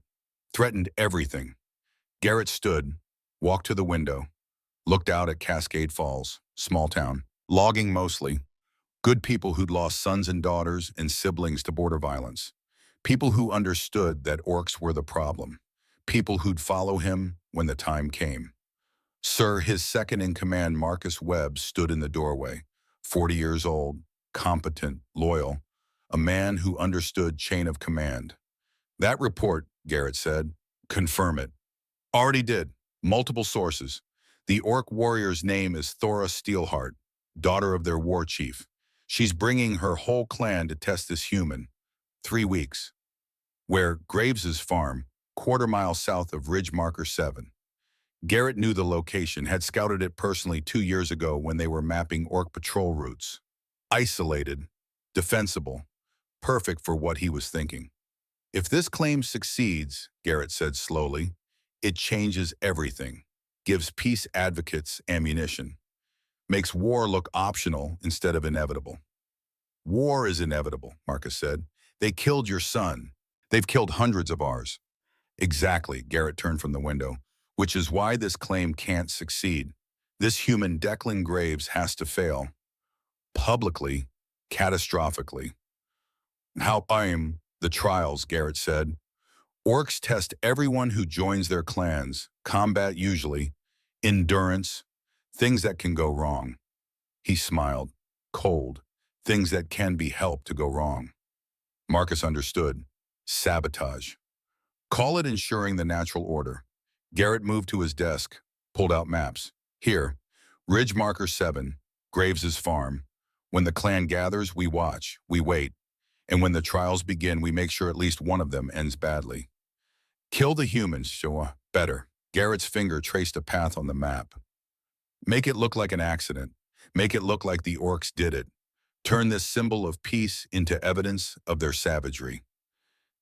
threatened everything. Garrett stood, walked to the window, looked out at Cascade Falls, small town, logging mostly. Good people who'd lost sons and daughters and siblings to border violence. People who understood that orcs were the problem. People who'd follow him when the time came. Sir, his second-in-command, Marcus Webb, stood in the doorway, 40 years old, competent, loyal, a man who understood chain of command. That report, Garrett said, confirm it. Already did. Multiple sources. The orc warrior's name is Thora Steelheart, daughter of their war chief. She's bringing her whole clan to test this human. 3 weeks. Where Graves's farm, quarter-mile south of Ridge Marker 7. Garrett knew the location, had scouted it personally 2 years ago when they were mapping orc patrol routes. Isolated, defensible, perfect for what he was thinking. If this claim succeeds, Garrett said slowly, it changes everything, gives peace advocates ammunition, makes war look optional instead of inevitable. War is inevitable, Marcus said. They killed your son. They've killed hundreds of ours. Exactly, Garrett turned from the window, which is why this claim can't succeed. This human Declan Graves has to fail. Publicly, catastrophically. How the trials, Garrett said. Orcs test everyone who joins their clans, combat usually, endurance, things that can go wrong. He smiled, cold, things that can be helped to go wrong. Marcus understood. Sabotage. Call it ensuring the natural order. Garrett moved to his desk, pulled out maps. Here, Ridge Marker 7, Graves's farm. When the clan gathers, we watch, we wait. And when the trials begin, we make sure at least one of them ends badly. Kill the humans, sure, better. Garrett's finger traced a path on the map. Make it look like an accident. Make it look like the orcs did it. Turn this symbol of peace into evidence of their savagery.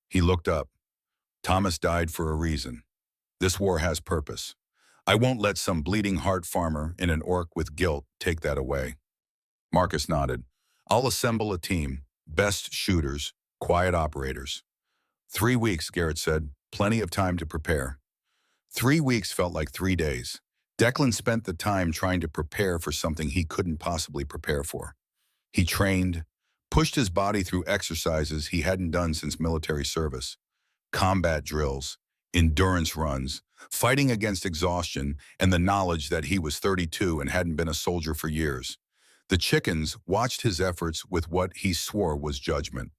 He looked up. Thomas died for a reason. This war has purpose. I won't let some bleeding heart farmer in an orc with guilt take that away. Marcus nodded. I'll assemble a team. Best shooters, quiet operators. 3 weeks, Garrett said. Plenty of time to prepare. 3 weeks felt like 3 days. Declan spent the time trying to prepare for something he couldn't possibly prepare for. He trained, pushed his body through exercises he hadn't done since military service. Combat drills, endurance runs, fighting against exhaustion, and the knowledge that he was 32 and hadn't been a soldier for years. The chickens watched his efforts with what he swore was judgment.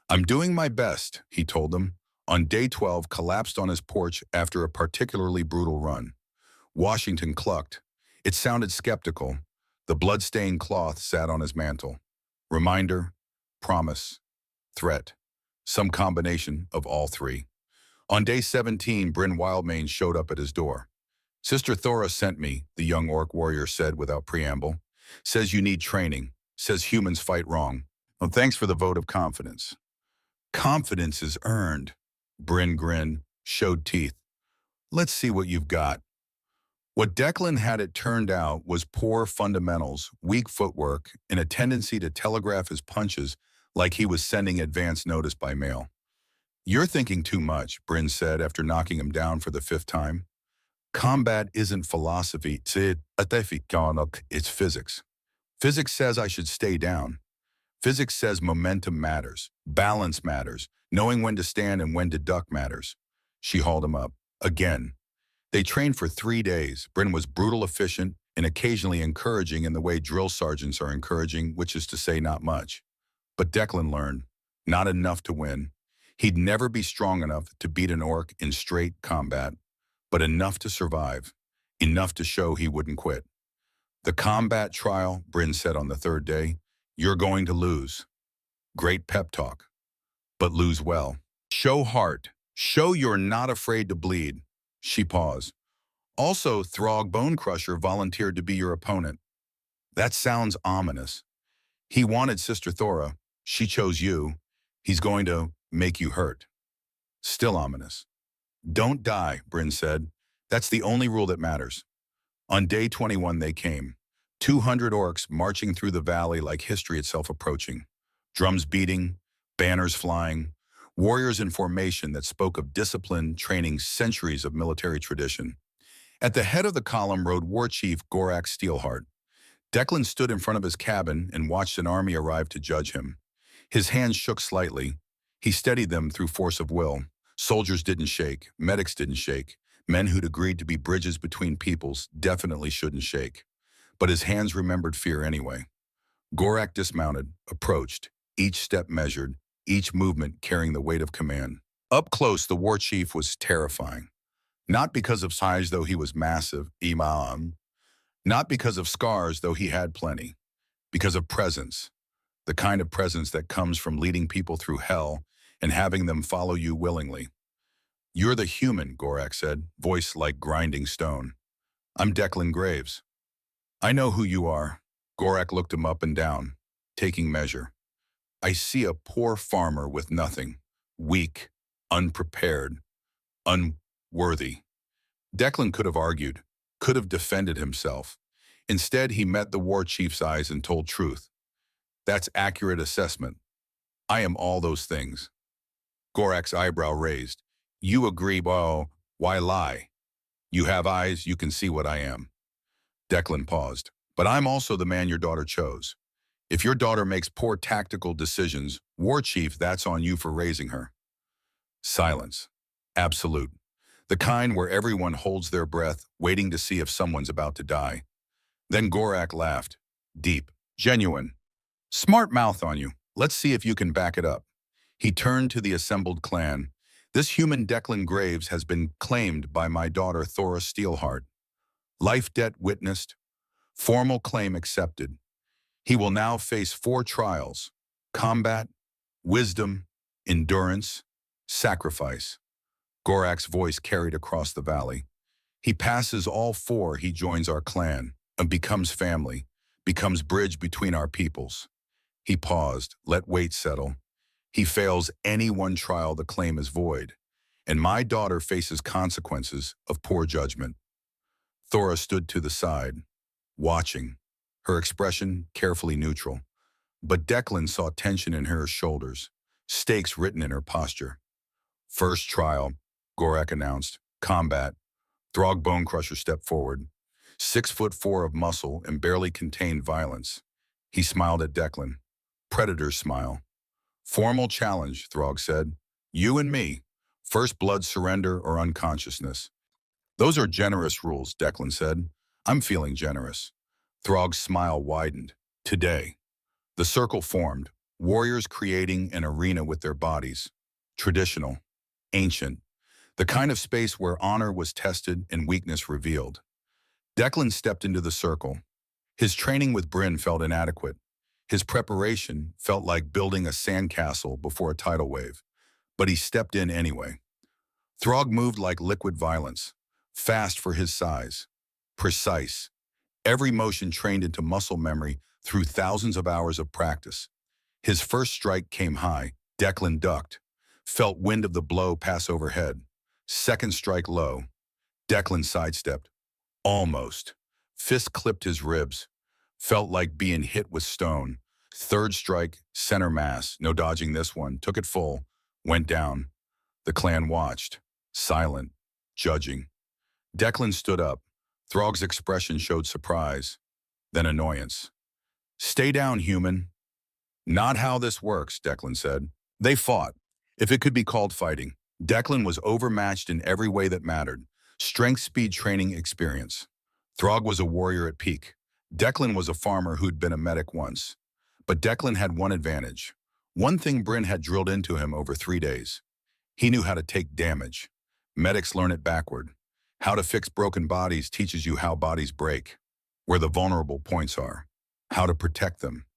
I'm doing my best, he told them. On day 12, collapsed on his porch after a particularly brutal run. Washington clucked. It sounded skeptical. The blood-stained cloth sat on his mantle. Reminder, promise, threat. Some combination of all three. On day 17, Bryn Wildmane showed up at his door. Sister Thora sent me, the young orc warrior said without preamble. Says you need training. Says humans fight wrong. Well, thanks for the vote of confidence. Confidence is earned. Bryn grinned, showed teeth. Let's see what you've got. What Declan had it turned out was poor fundamentals, weak footwork, and a tendency to telegraph his punches like he was sending advance notice by mail. You're thinking too much, Bryn said after knocking him down for the 5th time. Combat isn't philosophy, it's physics. Physics says I should stay down. Physics says momentum matters, balance matters, knowing when to stand and when to duck matters. She hauled him up. Again. They trained for 3 days. Bryn was brutal, efficient, and occasionally encouraging in the way drill sergeants are encouraging, which is to say not much. But Declan learned, not enough to win. He'd never be strong enough to beat an orc in straight combat, but enough to survive, enough to show he wouldn't quit. The combat trial, Bryn said on the 3rd day, you're going to lose. Great pep talk, but lose well. Show heart. Show you're not afraid to bleed. She paused. Also, Throg Bonecrusher volunteered to be your opponent. That sounds ominous. He wanted Sister Thora. She chose you. He's going to make you hurt. Still ominous. Don't die, Bryn said. That's the only rule that matters. On day 21 they came, 200 orcs marching through the valley like history itself approaching. Drums beating, banners flying, warriors in formation that spoke of discipline, training, centuries of military tradition. At the head of the column rode War Chief Gorak Steelheart. Declan stood in front of his cabin and watched an army arrive to judge him. His hands shook slightly. He steadied them through force of will. Soldiers didn't shake. Medics didn't shake. Men who'd agreed to be bridges between peoples definitely shouldn't shake. But his hands remembered fear anyway. Gorak dismounted, approached, each step measured, each movement carrying the weight of command. Up close, the war chief was terrifying. Not because of size, though he was massive, Imam. Not because of scars, though he had plenty. Because of presence. The kind of presence that comes from leading people through hell and having them follow you willingly. "You're the human," Gorak said, voice like grinding stone. "I'm Declan Graves." "I know who you are." Gorak looked him up and down, taking measure. "I see a poor farmer with nothing, weak, unprepared, unworthy." Declan could have argued, could have defended himself. Instead, he met the war chief's eyes and told truth. "That's accurate assessment. I am all those things." Gorak's eyebrow raised. "You agree, well, why lie? You have eyes, you can see what I am." Declan paused. "But I'm also the man your daughter chose. If your daughter makes poor tactical decisions, war chief, that's on you for raising her." Silence. Absolute. The kind where everyone holds their breath, waiting to see if someone's about to die. Then Gorak laughed. Deep. Genuine. "Smart mouth on you. Let's see if you can back it up." He turned to the assembled clan. "This human Declan Graves has been claimed by my daughter Thora Steelheart. Life debt witnessed. Formal claim accepted. He will now face 4 trials: combat, wisdom, endurance, sacrifice." Gorak's voice carried across the valley. "He passes all 4, he joins our clan, and becomes family, becomes bridge between our peoples." He paused, let weight settle. "He fails any one trial, the claim is void, and my daughter faces consequences of poor judgment." Thora stood to the side, watching, her expression carefully neutral. But Declan saw tension in her shoulders, stakes written in her posture. "First trial," Gorak announced. "Combat." Throg Bonecrusher stepped forward. 6'4" of muscle and barely contained violence. He smiled at Declan. Predator's smile. "Formal challenge," Throg said. "You and me. First blood surrender or unconsciousness." "Those are generous rules," Declan said. "I'm feeling generous." Throg's smile widened. "Today." The circle formed, warriors creating an arena with their bodies. Traditional. Ancient. The kind of space where honor was tested and weakness revealed. Declan stepped into the circle. His training with Bryn felt inadequate. His preparation felt like building a sandcastle before a tidal wave. But he stepped in anyway. Throg moved like liquid violence, fast for his size, precise. Every motion trained into muscle memory through thousands of hours of practice. His first strike came high. Declan ducked, felt wind of the blow pass overhead. Second strike low. Declan sidestepped. Almost. Fist clipped his ribs. Felt like being hit with stone. Third strike, center mass. No dodging this one. Took it full. Went down. The clan watched. Silent. Judging. Declan stood up. Throg's expression showed surprise. Then annoyance. "Stay down, human." "Not how this works," Declan said. They fought, if it could be called fighting. Declan was overmatched in every way that mattered. Strength, speed, training, experience. Throg was a warrior at peak. Declan was a farmer who'd been a medic once. But Declan had one advantage. One thing Bryn had drilled into him over 3 days. He knew how to take damage. Medics learn it backward. How to fix broken bodies teaches you how bodies break, where the vulnerable points are, how to protect them,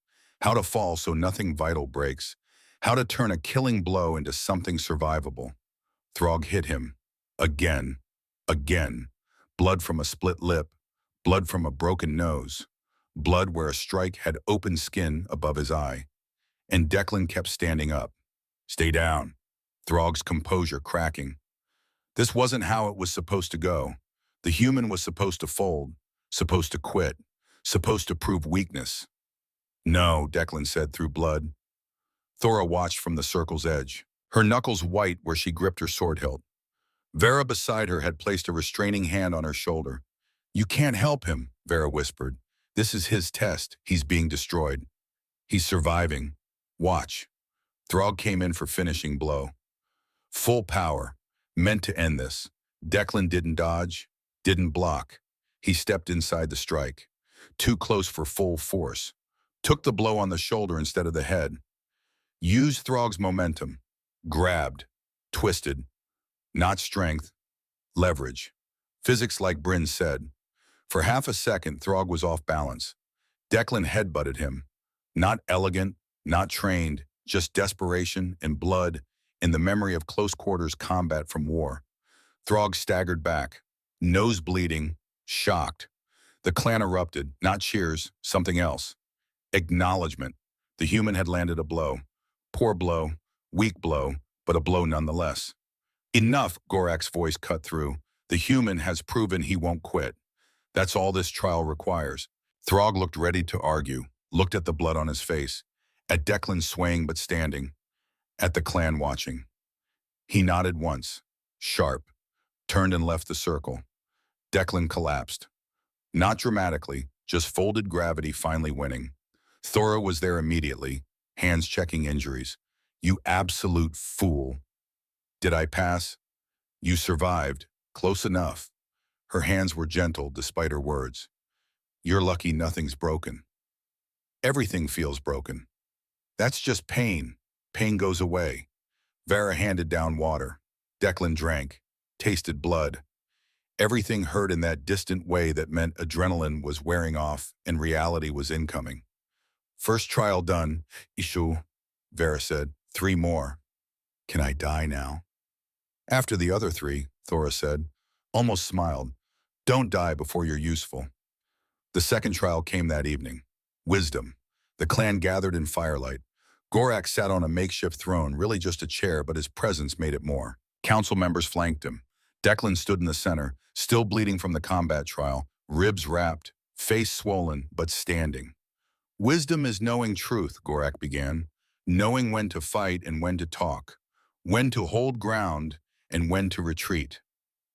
how to fall so nothing vital breaks, how to turn a killing blow into something survivable. Throg hit him. Again. Again. Blood from a split lip. Blood from a broken nose. Blood where a strike had open skin above his eye. And Declan kept standing up. "Stay down." Throg's composure cracking. This wasn't how it was supposed to go. The human was supposed to fold, supposed to quit, supposed to prove weakness. No, Declan said through blood. Thora watched from the circle's edge, her knuckles white where she gripped her sword hilt. Vera beside her had placed a restraining hand on her shoulder. You can't help him, Vera whispered. This is his test. He's being destroyed. He's surviving. Watch. Throg came in for finishing blow. Full power, meant to end this. Declan didn't dodge, didn't block. He stepped inside the strike. Too close for full force. Took the blow on the shoulder instead of the head. Used Throg's momentum. Grabbed. Twisted. Not strength. Leverage. Physics like Bryn said. For half a second, Throg was off balance. Declan headbutted him. Not elegant, not trained, just desperation and blood in the memory of close quarters combat from war. Throg staggered back, nose bleeding, shocked. The clan erupted, not cheers, something else. Acknowledgement. The human had landed a blow. Poor blow, weak blow, but a blow nonetheless. Enough, Gorak's voice cut through. The human has proven he won't quit. That's all this trial requires. Throg looked ready to argue, looked at the blood on his face, at Declan swaying but standing, at the clan watching. He nodded once, sharp, turned and left the circle. Declan collapsed. Not dramatically, just folded gravity finally winning. Thora was there immediately, hands checking injuries. You absolute fool. Did I pass? You survived. Close enough. Her hands were gentle despite her words. You're lucky nothing's broken. Everything feels broken. That's just pain. Pain goes away. Vera handed down water. Declan drank, tasted blood. Everything hurt in that distant way that meant adrenaline was wearing off and reality was incoming. First trial done, Ishu, Vera said. 3 more. Can I die now? After the other 3, Thora said, almost smiled. Don't die before you're useful. The second trial came that evening. Wisdom. The clan gathered in firelight. Gorak sat on a makeshift throne, really just a chair, but his presence made it more. Council members flanked him. Declan stood in the center, still bleeding from the combat trial, ribs wrapped, face swollen, but standing. Wisdom is knowing truth, Gorak began. Knowing when to fight and when to talk. When to hold ground and when to retreat.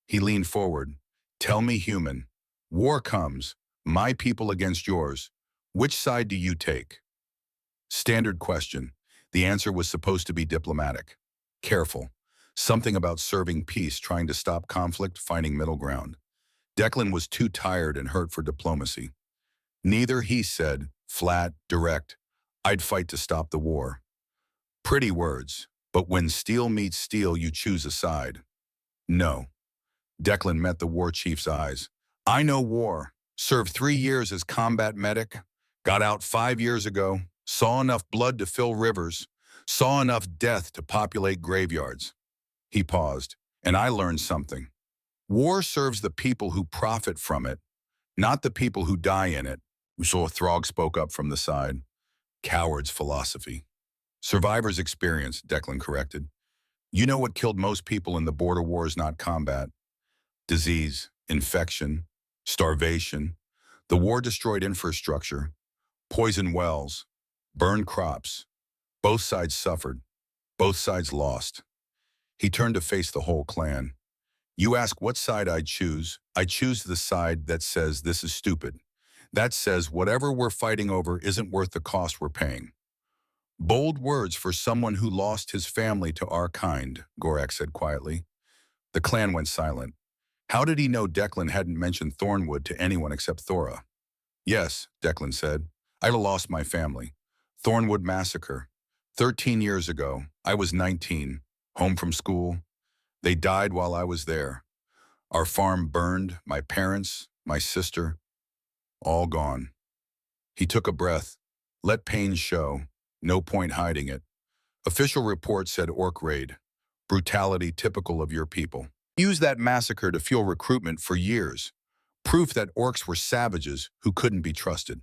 He leaned forward. Tell me, human. War comes. My people against yours. Which side do you take? Standard question. The answer was supposed to be diplomatic. Careful. Something about serving peace, trying to stop conflict, finding middle ground. Declan was too tired and hurt for diplomacy. Neither, he said, flat, direct. I'd fight to stop the war. Pretty words, but when steel meets steel, you choose a side. No. Declan met the war chief's eyes. I know war. Served 3 years as combat medic. Got out 5 years ago. Saw enough blood to fill rivers. Saw enough death to populate graveyards. He paused, and I learned something. War serves the people who profit from it, not the people who die in it. Throg spoke up from the side. Coward's philosophy. Survivor's experience, Declan corrected. You know what killed most people in the border wars, not combat? Disease, infection, starvation. The war destroyed infrastructure, poisoned wells, burned crops. Both sides suffered. Both sides lost. He turned to face the whole clan. You ask what side I'd choose. I choose the side that says this is stupid. That says whatever we're fighting over isn't worth the cost we're paying. Bold words for someone who lost his family to our kind, Gorak said quietly. The clan went silent. How did he know Declan hadn't mentioned Thornwood to anyone except Thora? Yes, Declan said. I'd lost my family. Thornwood massacre. 13 years ago, I was 19, home from school. They died while I was there. Our farm burned, my parents, my sister, all gone. He took a breath. Let pain show. No point hiding it. Official report said orc raid. Brutality typical of your people. Used that massacre to fuel recruitment for years. Proof that orcs were savages who couldn't be trusted.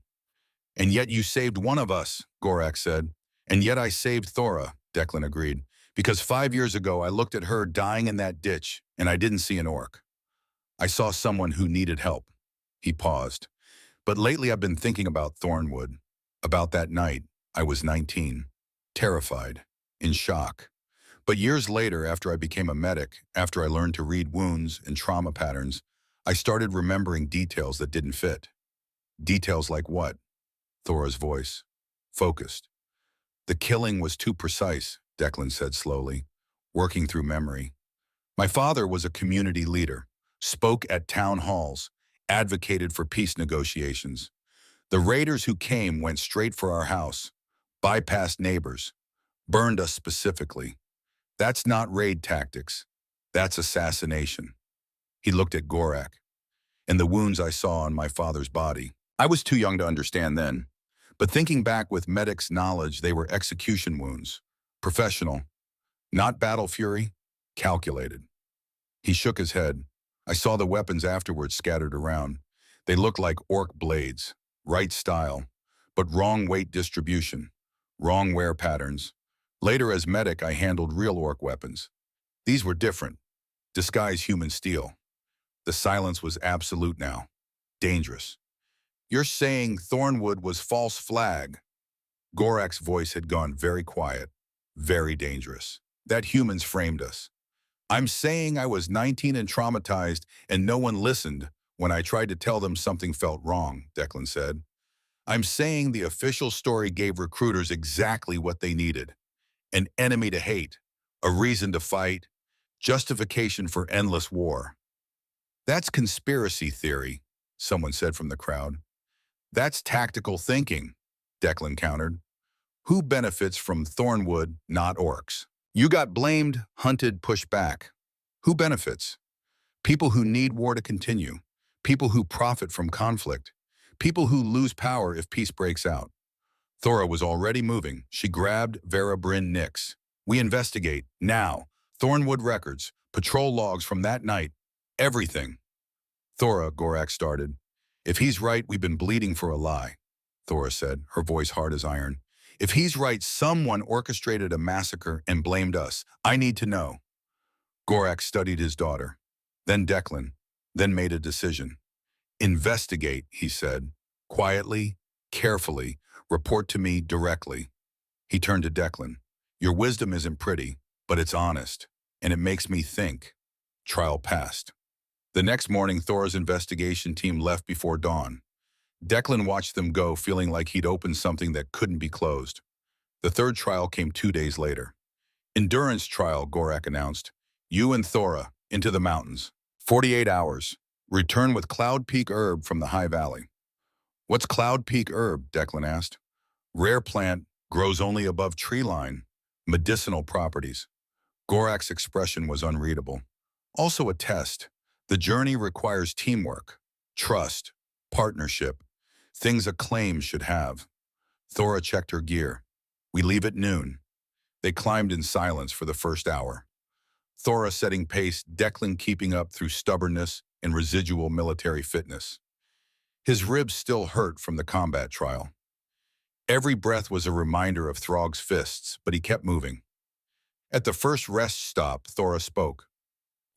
And yet you saved one of us, Gorak said. And yet I saved Thora, Declan agreed. Because 5 years ago I looked at her dying in that ditch and I didn't see an orc. I saw someone who needed help. He paused. But lately I've been thinking about Thornwood, about that night. I was 19, terrified, in shock. But years later, after I became a medic, after I learned to read wounds and trauma patterns, I started remembering details that didn't fit. Details like what? Thora's voice. Focused. The killing was too precise, Declan said slowly, working through memory. My father was a community leader, spoke at town halls, advocated for peace negotiations. The raiders who came went straight for our house, bypassed neighbors, burned us specifically. That's not raid tactics. That's assassination. He looked at Gorak and the wounds I saw on my father's body. I was too young to understand then, but thinking back with medics' knowledge, they were execution wounds. Professional, not battle fury, calculated. He shook his head. I saw the weapons afterwards scattered around. They looked like orc blades, right style, but wrong weight distribution, wrong wear patterns. Later as medic, I handled real orc weapons. These were different, disguised human steel. The silence was absolute now, dangerous. You're saying Thornwood was false flag? Gorak's voice had gone very quiet, very dangerous. That humans framed us. I'm saying I was 19 and traumatized and no one listened when I tried to tell them something felt wrong, Declan said. I'm saying the official story gave recruiters exactly what they needed. An enemy to hate, a reason to fight, justification for endless war. That's conspiracy theory, someone said from the crowd. That's tactical thinking, Declan countered. Who benefits from Thornwood, not orcs? You got blamed, hunted, pushed back. Who benefits? People who need war to continue. People who profit from conflict. People who lose power if peace breaks out. Thora was already moving. She grabbed Vera Bryn Nix. We investigate, now. Thornwood records, patrol logs from that night, everything. Thora, Gorak started. If he's right, we've been bleeding for a lie, Thora said, her voice hard as iron. If he's right, someone orchestrated a massacre and blamed us. I need to know. Gorak studied his daughter, then Declan, then made a decision. Investigate, he said, quietly, carefully, report to me directly. He turned to Declan. Your wisdom isn't pretty, but it's honest, and it makes me think. Trial passed. The next morning, Thora's investigation team left before dawn. Declan watched them go, feeling like he'd opened something that couldn't be closed. The third trial came 2 days later. Endurance trial, Gorak announced. You and Thora, into the mountains. 48 hours. Return with Cloud Peak herb from the High Valley. What's Cloud Peak herb? Declan asked. Rare plant, grows only above tree line. Medicinal properties. Gorak's expression was unreadable. Also a test. The journey requires teamwork, trust, partnership, things a claim should have. Thora checked her gear. We leave at noon. They climbed in silence for the first hour. Thora setting pace, Declan keeping up through stubbornness and residual military fitness. His ribs still hurt from the combat trial. Every breath was a reminder of Throg's fists, but he kept moving. At the first rest stop, Thora spoke.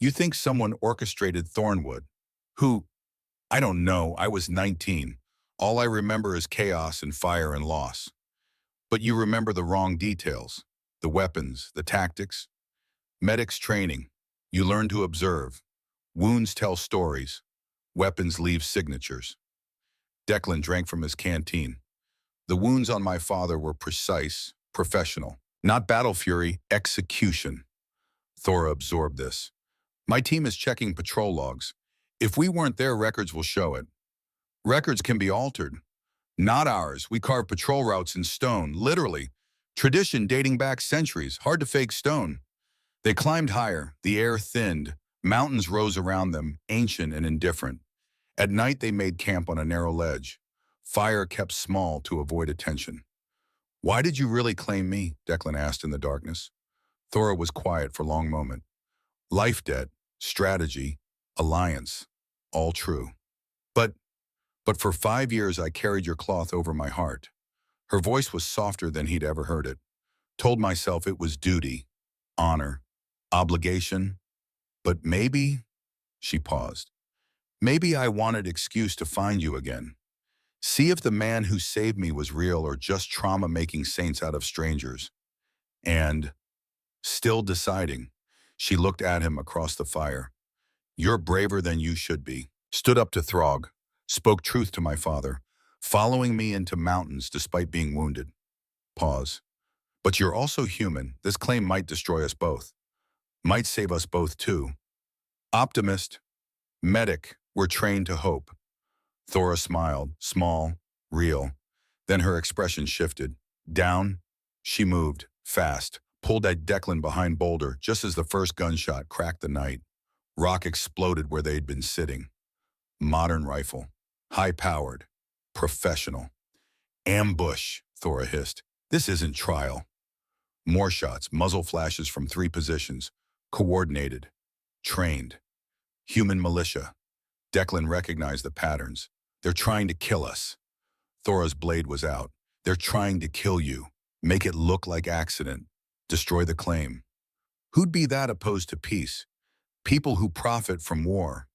You think someone orchestrated Thornwood? Who? I don't know. I was 19. All I remember is chaos and fire and loss. But you remember the wrong details. The weapons, the tactics. Medics training. You learn to observe. Wounds tell stories. Weapons leave signatures. Declan drank from his canteen. The wounds on my father were precise, professional. Not battle fury, execution. Thora absorbed this. My team is checking patrol logs. If we weren't there, records will show it. Records can be altered. Not ours. We carve patrol routes in stone, literally. Tradition dating back centuries, hard to fake stone. They climbed higher, the air thinned, mountains rose around them, ancient and indifferent. At night, they made camp on a narrow ledge. Fire kept small to avoid attention. Why did you really claim me? Declan asked in the darkness. Thora was quiet for a long moment. Life debt, strategy, alliance, all true. But for 5 years I carried your cloth over my heart. Her voice was softer than he'd ever heard it. Told myself it was duty, honor, obligation. But maybe, she paused, Maybe I wanted excuse to find you again. See if the man who saved me was real or just trauma making saints out of strangers. And, still deciding, she looked at him across the fire. You're braver than you should be. Stood up to Throg. Spoke truth to my father. Following me into mountains despite being wounded. Pause. But you're also human. This claim might destroy us both. Might save us both too. Optimist. Medic. We're trained to hope. Thora smiled. Small. Real. Then her expression shifted. Down. She moved. Fast. Pulled at Declan behind Boulder just as the first gunshot cracked the night. Rock exploded where they'd been sitting. Modern rifle. High-powered. Professional. Ambush, Thora hissed. This isn't trial. More shots, muzzle flashes from 3 positions. Coordinated. Trained. Human militia. Declan recognized the patterns. They're trying to kill us. Thora's blade was out. They're trying to kill you. Make it look like accident. Destroy the claim. Who'd be that opposed to peace? People who profit from war.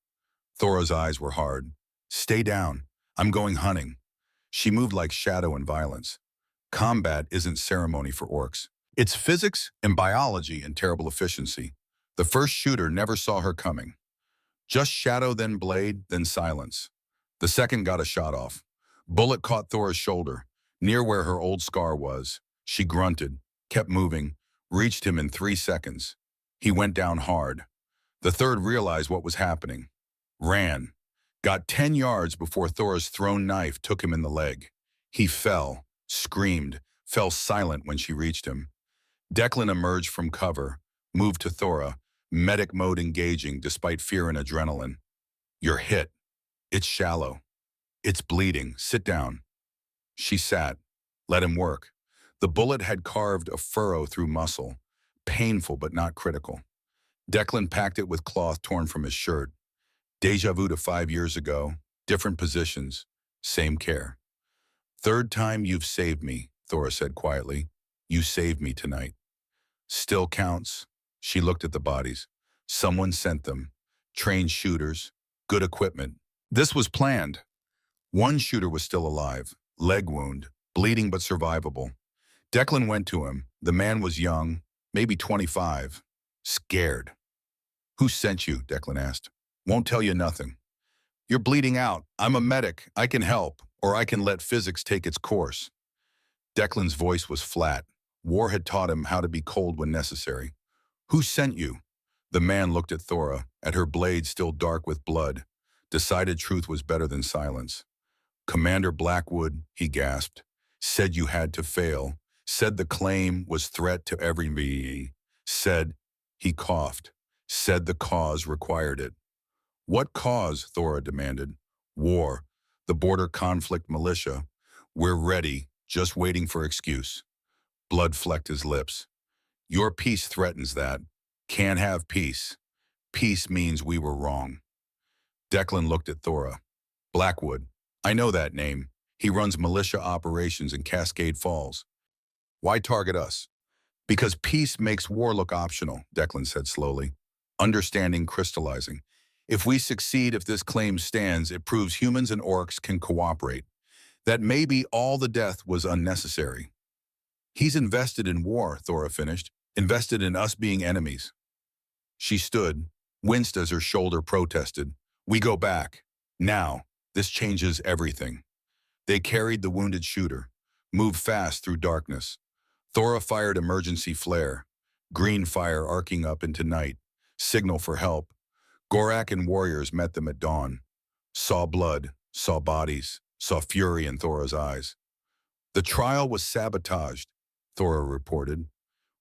Thora's eyes were hard. Stay down. I'm going hunting. She moved like shadow and violence. Combat isn't ceremony for orcs. It's physics and biology and terrible efficiency. The first shooter never saw her coming. Just shadow, then blade, then silence. The second got a shot off. Bullet caught Thora's shoulder, near where her old scar was. She grunted, kept moving, reached him in 3 seconds. He went down hard. The third realized what was happening. Ran. Got 10 yards before Thora's thrown knife took him in the leg. He fell, screamed, fell silent when she reached him. Declan emerged from cover, moved to Thora, medic mode engaging despite fear and adrenaline. You're hit. It's shallow. It's bleeding. Sit down. She sat. Let him work. The bullet had carved a furrow through muscle, painful but not critical. Declan packed it with cloth torn from his shirt. Deja vu to 5 years ago, different positions, same care. Third time you've saved me, Thora said quietly. You saved me tonight. Still counts. She looked at the bodies. Someone sent them. Trained shooters, good equipment. This was planned. One shooter was still alive, leg wound, bleeding but survivable. Declan went to him. The man was young, maybe 25, scared. Who sent you? Declan asked. Won't tell you nothing. You're bleeding out. I'm a medic. I can help, or I can let physics take its course. Declan's voice was flat. War had taught him how to be cold when necessary. Who sent you? The man looked at Thora, at her blade still dark with blood. Decided truth was better than silence. Commander Blackwood, he gasped, said you had to fail. Said the claim was threat to everybody. Said, he coughed, said the cause required it. What cause? Thora demanded. War, the border conflict militia. We're ready, just waiting for excuse. Blood flecked his lips. Your peace threatens that. Can't have peace. Peace means we were wrong. Declan looked at Thora. Blackwood. I know that name. He runs militia operations in Cascade Falls. Why target us? Because peace makes war look optional, Declan said slowly. Understanding crystallizing. If we succeed, if this claim stands, it proves humans and orcs can cooperate. That maybe all the death was unnecessary. He's invested in war, Thora finished. Invested in us being enemies. She stood, winced as her shoulder protested. We go back. Now. This changes everything. They carried the wounded shooter, moved fast through darkness. Thora fired emergency flare. Green fire arcing up into night. Signal for help. Gorak and warriors met them at dawn. Saw blood, saw bodies, saw fury in Thora's eyes. The trial was sabotaged, Thora reported.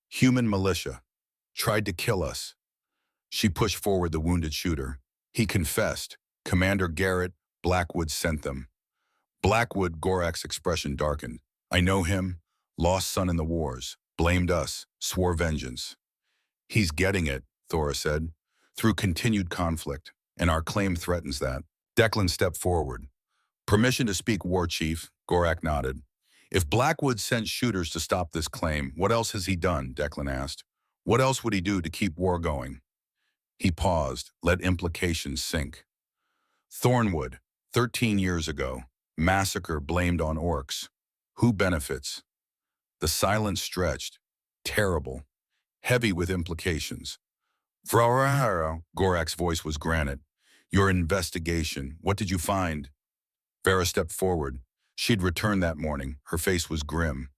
Human militia. Tried to kill us. She pushed forward the wounded shooter. He confessed. Commander Garrett, Blackwood sent them. Blackwood, Gorak's expression darkened. I know him. Lost son in the wars. Blamed us. Swore vengeance. He's getting it, Thora said, through continued conflict, and our claim threatens that. Declan stepped forward. Permission to speak, War Chief, Gorak nodded. If Blackwood sent shooters to stop this claim, what else has he done? Declan asked. What else would he do to keep war going? He paused, let implications sink. Thornwood, 13 years ago. Massacre blamed on orcs. Who benefits? The silence stretched. Terrible. Heavy with implications. Vrahara, Gorak's voice was granite. Your investigation. What did you find? Vera stepped forward. She'd returned that morning. Her face was grim.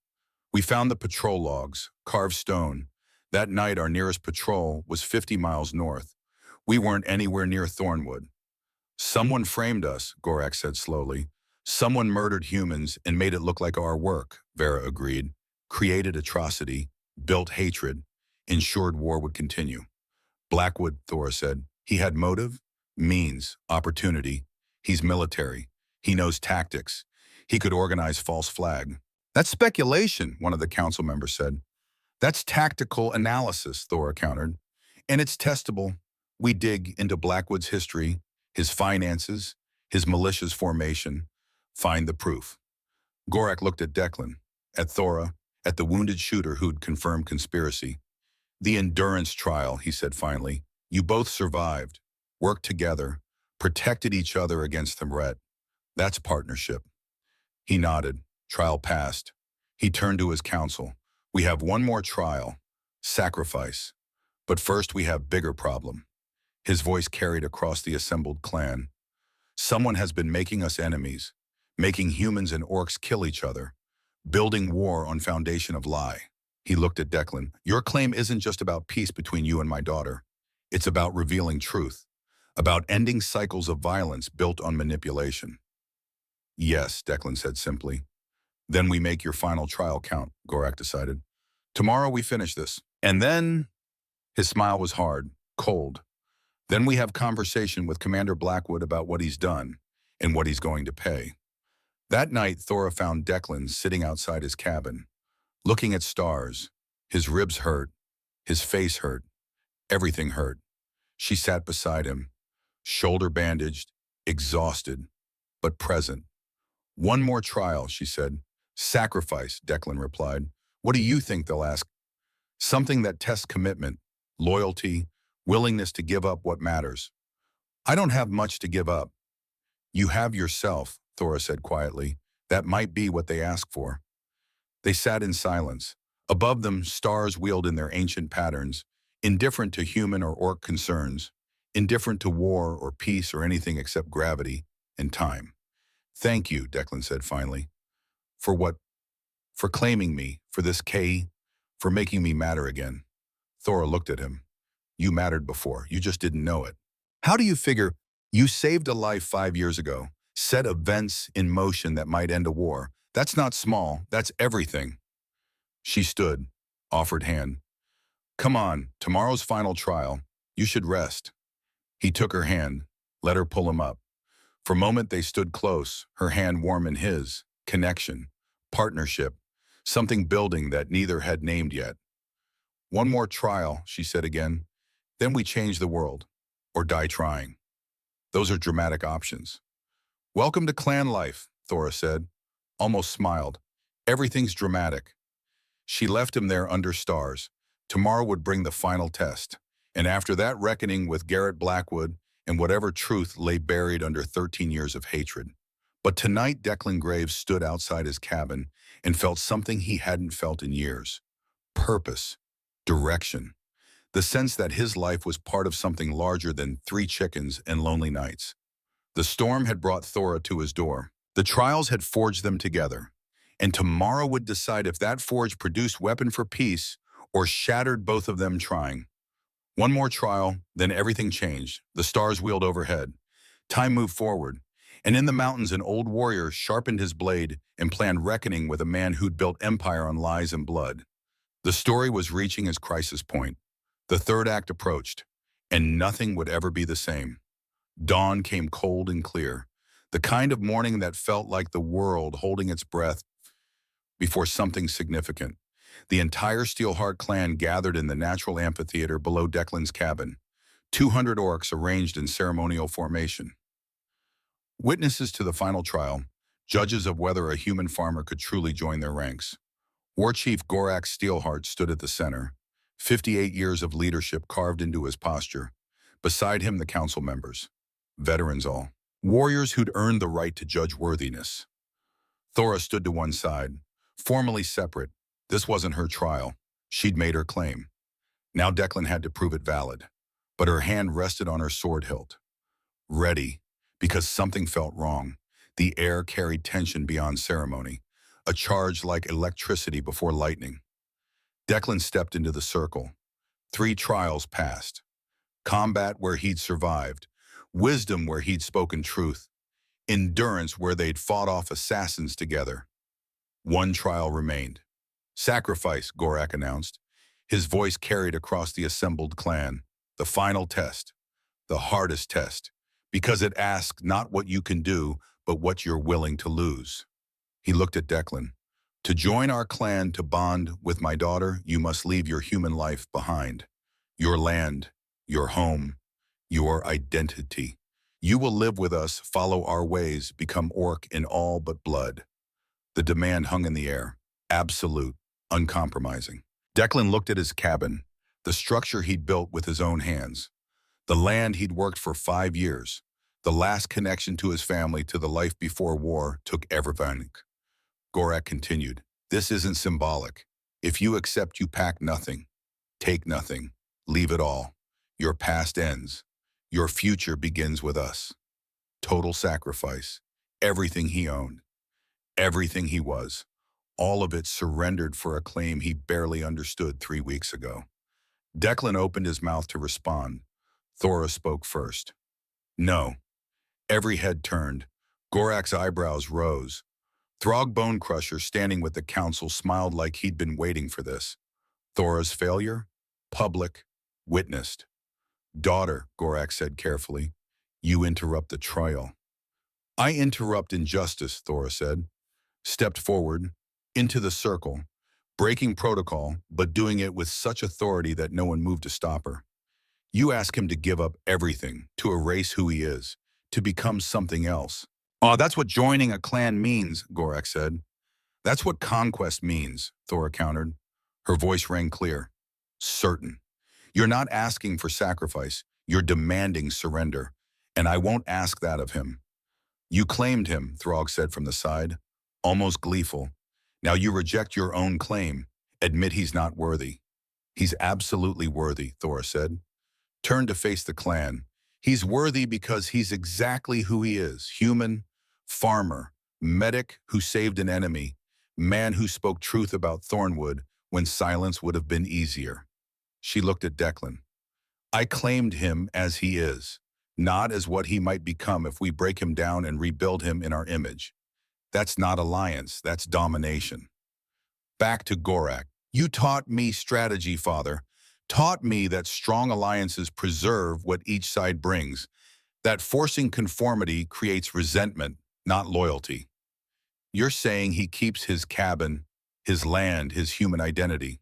We found the patrol logs, carved stone. That night, our nearest patrol was 50 miles north. We weren't anywhere near Thornwood. Someone framed us, Gorak said slowly. Someone murdered humans and made it look like our work, Vera agreed. Created atrocity, built hatred, ensured war would continue. Blackwood, Thora said. He had motive, means, opportunity. He's military. He knows tactics. He could organize false flag. That's speculation, one of the council members said. That's tactical analysis, Thora countered. And it's testable. We dig into Blackwood's history, his finances, his militia's formation, find the proof. Gorak looked at Declan, at Thora, at the wounded shooter who'd confirmed conspiracy. The endurance trial, he said finally. You both survived, worked together, protected each other against the threat. That's partnership. He nodded. Trial passed. He turned to his council. We have one more trial. Sacrifice. But first we have bigger problem. His voice carried across the assembled clan. Someone has been making us enemies, making humans and orcs kill each other, building war on foundation of lie. He looked at Declan. Your claim isn't just about peace between you and my daughter. It's about revealing truth, about ending cycles of violence built on manipulation. Yes, Declan said simply. Then we make your final trial count, Gorak decided. Tomorrow we finish this. And then, his smile was hard, cold. Then we have conversation with Commander Blackwood about what he's done and what he's going to pay. That night, Thora found Declan sitting outside his cabin, looking at stars. His ribs hurt, his face hurt, everything hurt. She sat beside him, shoulder bandaged, exhausted, but present. One more trial, she said. Sacrifice, Declan replied. What do you think they'll ask? Something that tests commitment, loyalty, willingness to give up what matters. I don't have much to give up. You have yourself, Thora said quietly. That might be what they ask for. They sat in silence. Above them, stars wheeled in their ancient patterns, indifferent to human or orc concerns, indifferent to war or peace or anything except gravity and time. Thank you, Declan said finally. For what? For claiming me, for this K, for making me matter again. Thora looked at him. You mattered before, you just didn't know it. How do you figure you saved a life 5 years ago, set events in motion that might end a war? That's not small, that's everything. She stood, offered hand. Come on, tomorrow's final trial. You should rest. He took her hand, let her pull him up. For a moment they stood close, her hand warm in his. Connection, partnership, something building that neither had named yet. One more trial, she said again. Then we change the world, or die trying. Those are dramatic options. Welcome to clan life, Thora said, almost smiled. Everything's dramatic. She left him there under stars. Tomorrow would bring the final test, and after that reckoning with Garrett Blackwood and whatever truth lay buried under 13 years of hatred. But tonight Declan Graves stood outside his cabin and felt something he hadn't felt in years. Purpose, direction, the sense that his life was part of something larger than 3 chickens and lonely nights. The storm had brought Thora to his door. The trials had forged them together, and tomorrow would decide if that forge produced weapon for peace or shattered both of them trying. One more trial, then everything changed. The stars wheeled overhead. Time moved forward, and in the mountains an old warrior sharpened his blade and planned reckoning with a man who'd built empire on lies and blood. The story was reaching its crisis point. The third act approached, and nothing would ever be the same. Dawn came cold and clear, the kind of morning that felt like the world holding its breath before something significant. The entire Steelheart clan gathered in the natural amphitheater below Declan's cabin, 200 orcs arranged in ceremonial formation. Witnesses to the final trial, judges of whether a human farmer could truly join their ranks. War Chief Gorak Steelheart stood at the center, 58 years of leadership carved into his posture. Beside him, the council members, veterans all. Warriors who'd earned the right to judge worthiness. Thora stood to one side, formally separate. This wasn't her trial. She'd made her claim. Now Declan had to prove it valid. But her hand rested on her sword hilt. Ready, because something felt wrong. The air carried tension beyond ceremony, a charge like electricity before lightning. Declan stepped into the circle. 3 trials passed. Combat where he'd survived, wisdom where he'd spoken truth, endurance where they'd fought off assassins together. One trial remained. Sacrifice, Gorak announced. His voice carried across the assembled clan. The final test. The hardest test. Because it asks not what you can do, but what you're willing to lose. He looked at Declan. To join our clan, to bond with my daughter, you must leave your human life behind. Your land, your home, your identity. You will live with us, follow our ways, become orc in all but blood. The demand hung in the air, absolute, uncompromising. Declan looked at his cabin, the structure he'd built with his own hands, the land he'd worked for 5 years, the last connection to his family, to the life before war, took everything. Gorak continued, this isn't symbolic. If you accept, you pack nothing, take nothing, leave it all. Your past ends. Your future begins with us. Total sacrifice. Everything he owned. Everything he was. All of it surrendered for a claim he barely understood 3 weeks ago. Declan opened his mouth to respond. Thora spoke first. No. Every head turned. Gorak's eyebrows rose. Throg Bonecrusher, standing with the council, smiled like he'd been waiting for this. Thora's failure? Public. Witnessed. Daughter, Gorak said carefully, you interrupt the trial. I interrupt injustice, Thora said. Stepped forward, into the circle, breaking protocol, but doing it with such authority that no one moved to stop her. You ask him to give up everything, to erase who he is, to become something else. Oh, that's what joining a clan means, Gorak said. That's what conquest means, Thora countered. Her voice rang clear. Certain. You're not asking for sacrifice, you're demanding surrender, and I won't ask that of him. You claimed him, Throg said from the side, almost gleeful. Now you reject your own claim, admit he's not worthy. He's absolutely worthy, Thora said. Turn to face the clan. He's worthy because he's exactly who he is, human, farmer, medic who saved an enemy, man who spoke truth about Thornwood when silence would have been easier. She looked at Declan. I claimed him as he is, not as what he might become if we break him down and rebuild him in our image. That's not alliance, that's domination. Back to Gorak. You taught me strategy, Father. Taught me that strong alliances preserve what each side brings, that forcing conformity creates resentment, not loyalty. You're saying he keeps his cabin, his land, his human identity.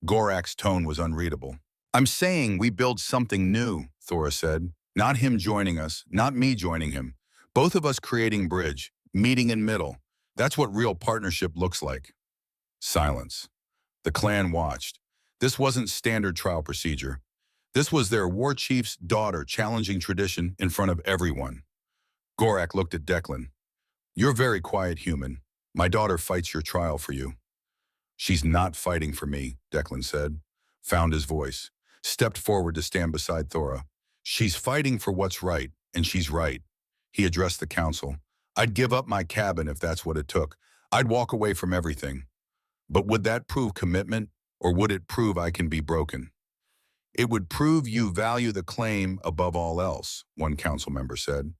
Gorak's tone was unreadable. I'm saying we build something new, Thora said. Not him joining us, not me joining him. Both of us creating bridge, meeting in middle. That's what real partnership looks like. Silence. The clan watched. This wasn't standard trial procedure. This was their war chief's daughter challenging tradition in front of everyone. Gorak looked at Declan. You're very quiet, human. My daughter fights your trial for you. She's not fighting for me, Declan said, found his voice, stepped forward to stand beside Thora. She's fighting for what's right, and she's right. He addressed the council. I'd give up my cabin if that's what it took. I'd walk away from everything. But would that prove commitment, or would it prove I can be broken? It would prove you value the claim above all else, one council member said.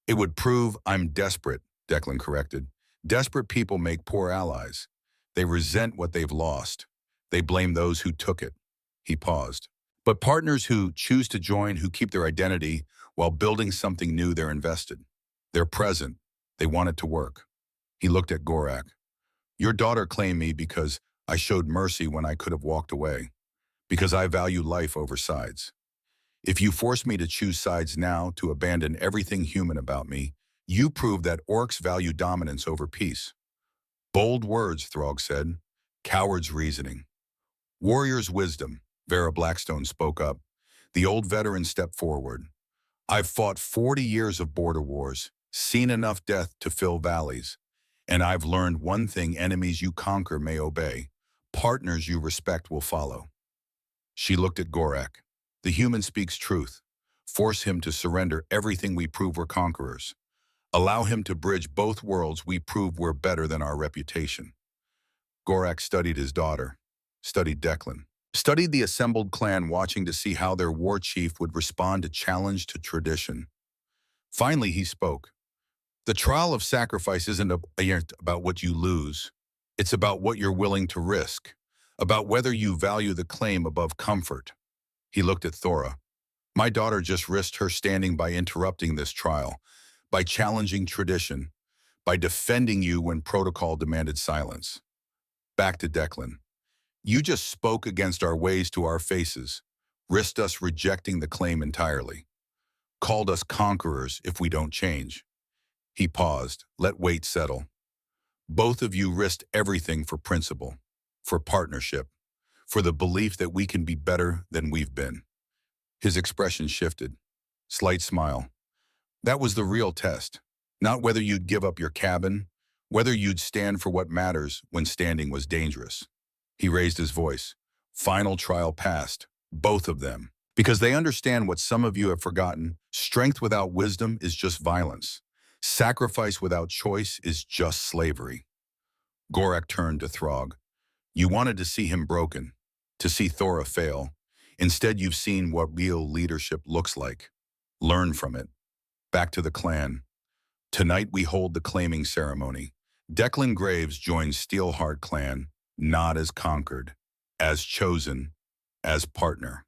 It would prove I'm desperate, Declan corrected. Desperate people make poor allies. They resent what they've lost. They blame those who took it. He paused. But partners who choose to join, who keep their identity while building something new, they're invested. They're present. They want it to work. He looked at Gorak. Your daughter claimed me because I showed mercy when I could have walked away. Because I value life over sides. If you force me to choose sides now, to abandon everything human about me, you prove that orcs value dominance over peace. Bold words, Throg said. Coward's reasoning. Warrior's wisdom, Vera Blackstone spoke up. The old veteran stepped forward. I've fought 40 years of border wars, seen enough death to fill valleys, and I've learned one thing: enemies you conquer may obey, partners you respect will follow. She looked at Gorak. The human speaks truth. Force him to surrender everything we prove we're conquerors. Allow him to bridge both worlds we prove we're better than our reputation. Gorak studied his daughter, studied Declan, studied the assembled clan, watching to see how their war chief would respond to challenge to tradition. Finally, he spoke. The trial of sacrifice isn't about what you lose. It's about what you're willing to risk, about whether you value the claim above comfort. He looked at Thora. My daughter just risked her standing by interrupting this trial, by challenging tradition, by defending you when protocol demanded silence. Back to Declan. You just spoke against our ways to our faces, risked us rejecting the claim entirely, called us conquerors if we don't change. He paused, let weight settle. Both of you risked everything for principle, for partnership, for the belief that we can be better than we've been. His expression shifted. Slight smile. That was the real test. Not whether you'd give up your cabin, whether you'd stand for what matters when standing was dangerous. He raised his voice. Final trial passed, both of them. Because they understand what some of you have forgotten: strength without wisdom is just violence. Sacrifice without choice is just slavery. Gorak turned to Throg. You wanted to see him broken, to see Thora fail. Instead, you've seen what real leadership looks like. Learn from it. Back to the clan. Tonight we hold the claiming ceremony. Declan Graves joins Steelheart clan, not as conquered, as chosen, as partner.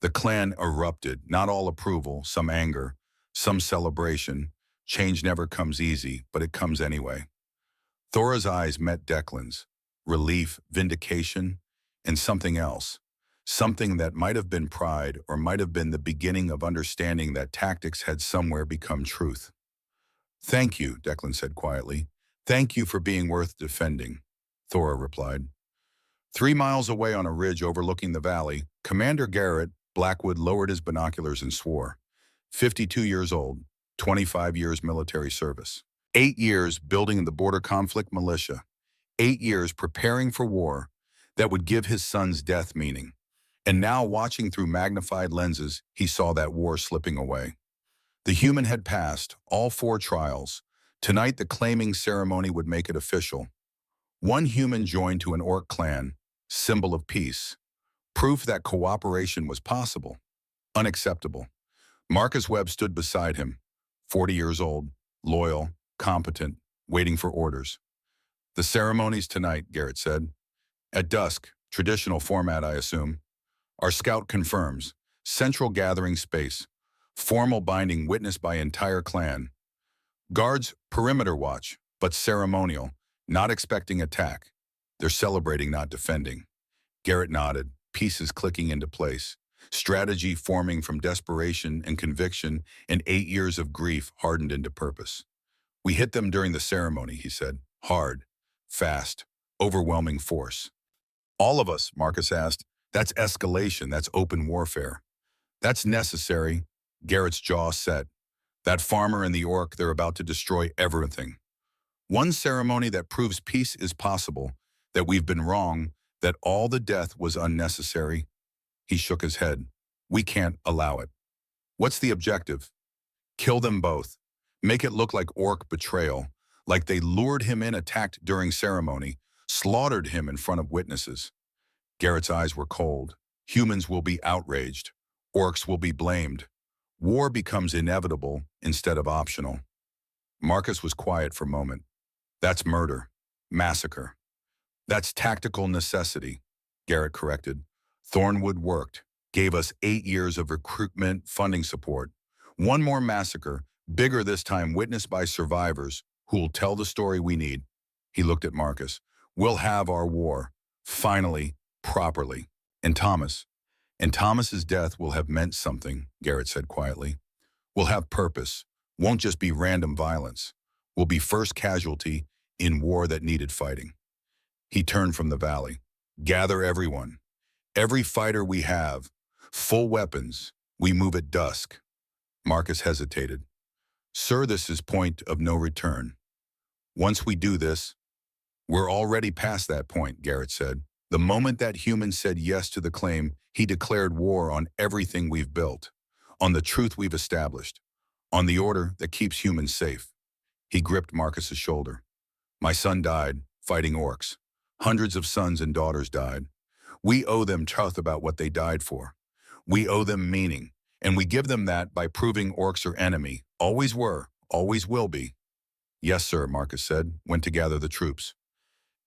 The clan erupted, not all approval, some anger, some celebration. Change never comes easy, but it comes anyway. Thora's eyes met Declan's. Relief, vindication, and something else. Something that might have been pride or might have been the beginning of understanding that tactics had somewhere become truth. Thank you, Declan said quietly. Thank you for being worth defending, Thora replied. 3 miles away on a ridge overlooking the valley, Commander Garrett Blackwood lowered his binoculars and swore. 52 years old, 25 years military service. 8 years building the border conflict militia. 8 years preparing for war that would give his son's death meaning. And now, watching through magnified lenses, he saw that war slipping away. The human had passed all 4 trials. Tonight, the claiming ceremony would make it official. One human joined to an orc clan, symbol of peace. Proof that cooperation was possible. Unacceptable. Marcus Webb stood beside him, 40 years old, loyal, competent, waiting for orders. The ceremony's tonight, Garrett said. At dusk, traditional format, I assume. Our scout confirms. Central gathering space. Formal binding witnessed by entire clan. Guards, perimeter watch, but ceremonial, not expecting attack. They're celebrating, not defending. Garrett nodded, pieces clicking into place. Strategy forming from desperation and conviction, and 8 years of grief hardened into purpose. We hit them during the ceremony, he said. Hard, fast, overwhelming force. All of us, Marcus asked. That's escalation, that's open warfare. That's necessary. Garrett's jaw set. That farmer and the orc, they're about to destroy everything. One ceremony that proves peace is possible, that we've been wrong, that all the death was unnecessary. He shook his head. We can't allow it. What's the objective? Kill them both. Make it look like orc betrayal, like they lured him in, attacked during ceremony, slaughtered him in front of witnesses. Garrett's eyes were cold. Humans will be outraged. Orcs will be blamed. War becomes inevitable instead of optional. Marcus was quiet for a moment. That's murder. Massacre. That's tactical necessity, Garrett corrected. Thornwood worked, gave us 8 years of recruitment, funding support. One more massacre, bigger this time, witnessed by survivors who'll tell the story we need. He looked at Marcus. We'll have our war. Finally. Properly. And Thomas's death will have meant something, Garrett said quietly. We'll have purpose. Won't just be random violence. We'll be first casualty in war that needed fighting. He turned from the valley. Gather everyone. Every fighter we have. Full weapons. We move at dusk. Marcus hesitated. Sir, this is point of no return. Once we do this, we're already past that point, Garrett said. The moment that human said yes to the claim, he declared war on everything we've built, on the truth we've established, on the order that keeps humans safe. He gripped Marcus's shoulder. My son died, fighting orcs. Hundreds of sons and daughters died. We owe them truth about what they died for. We owe them meaning, and we give them that by proving orcs are enemy. Always were, always will be. Yes, sir, Marcus said, went to gather the troops.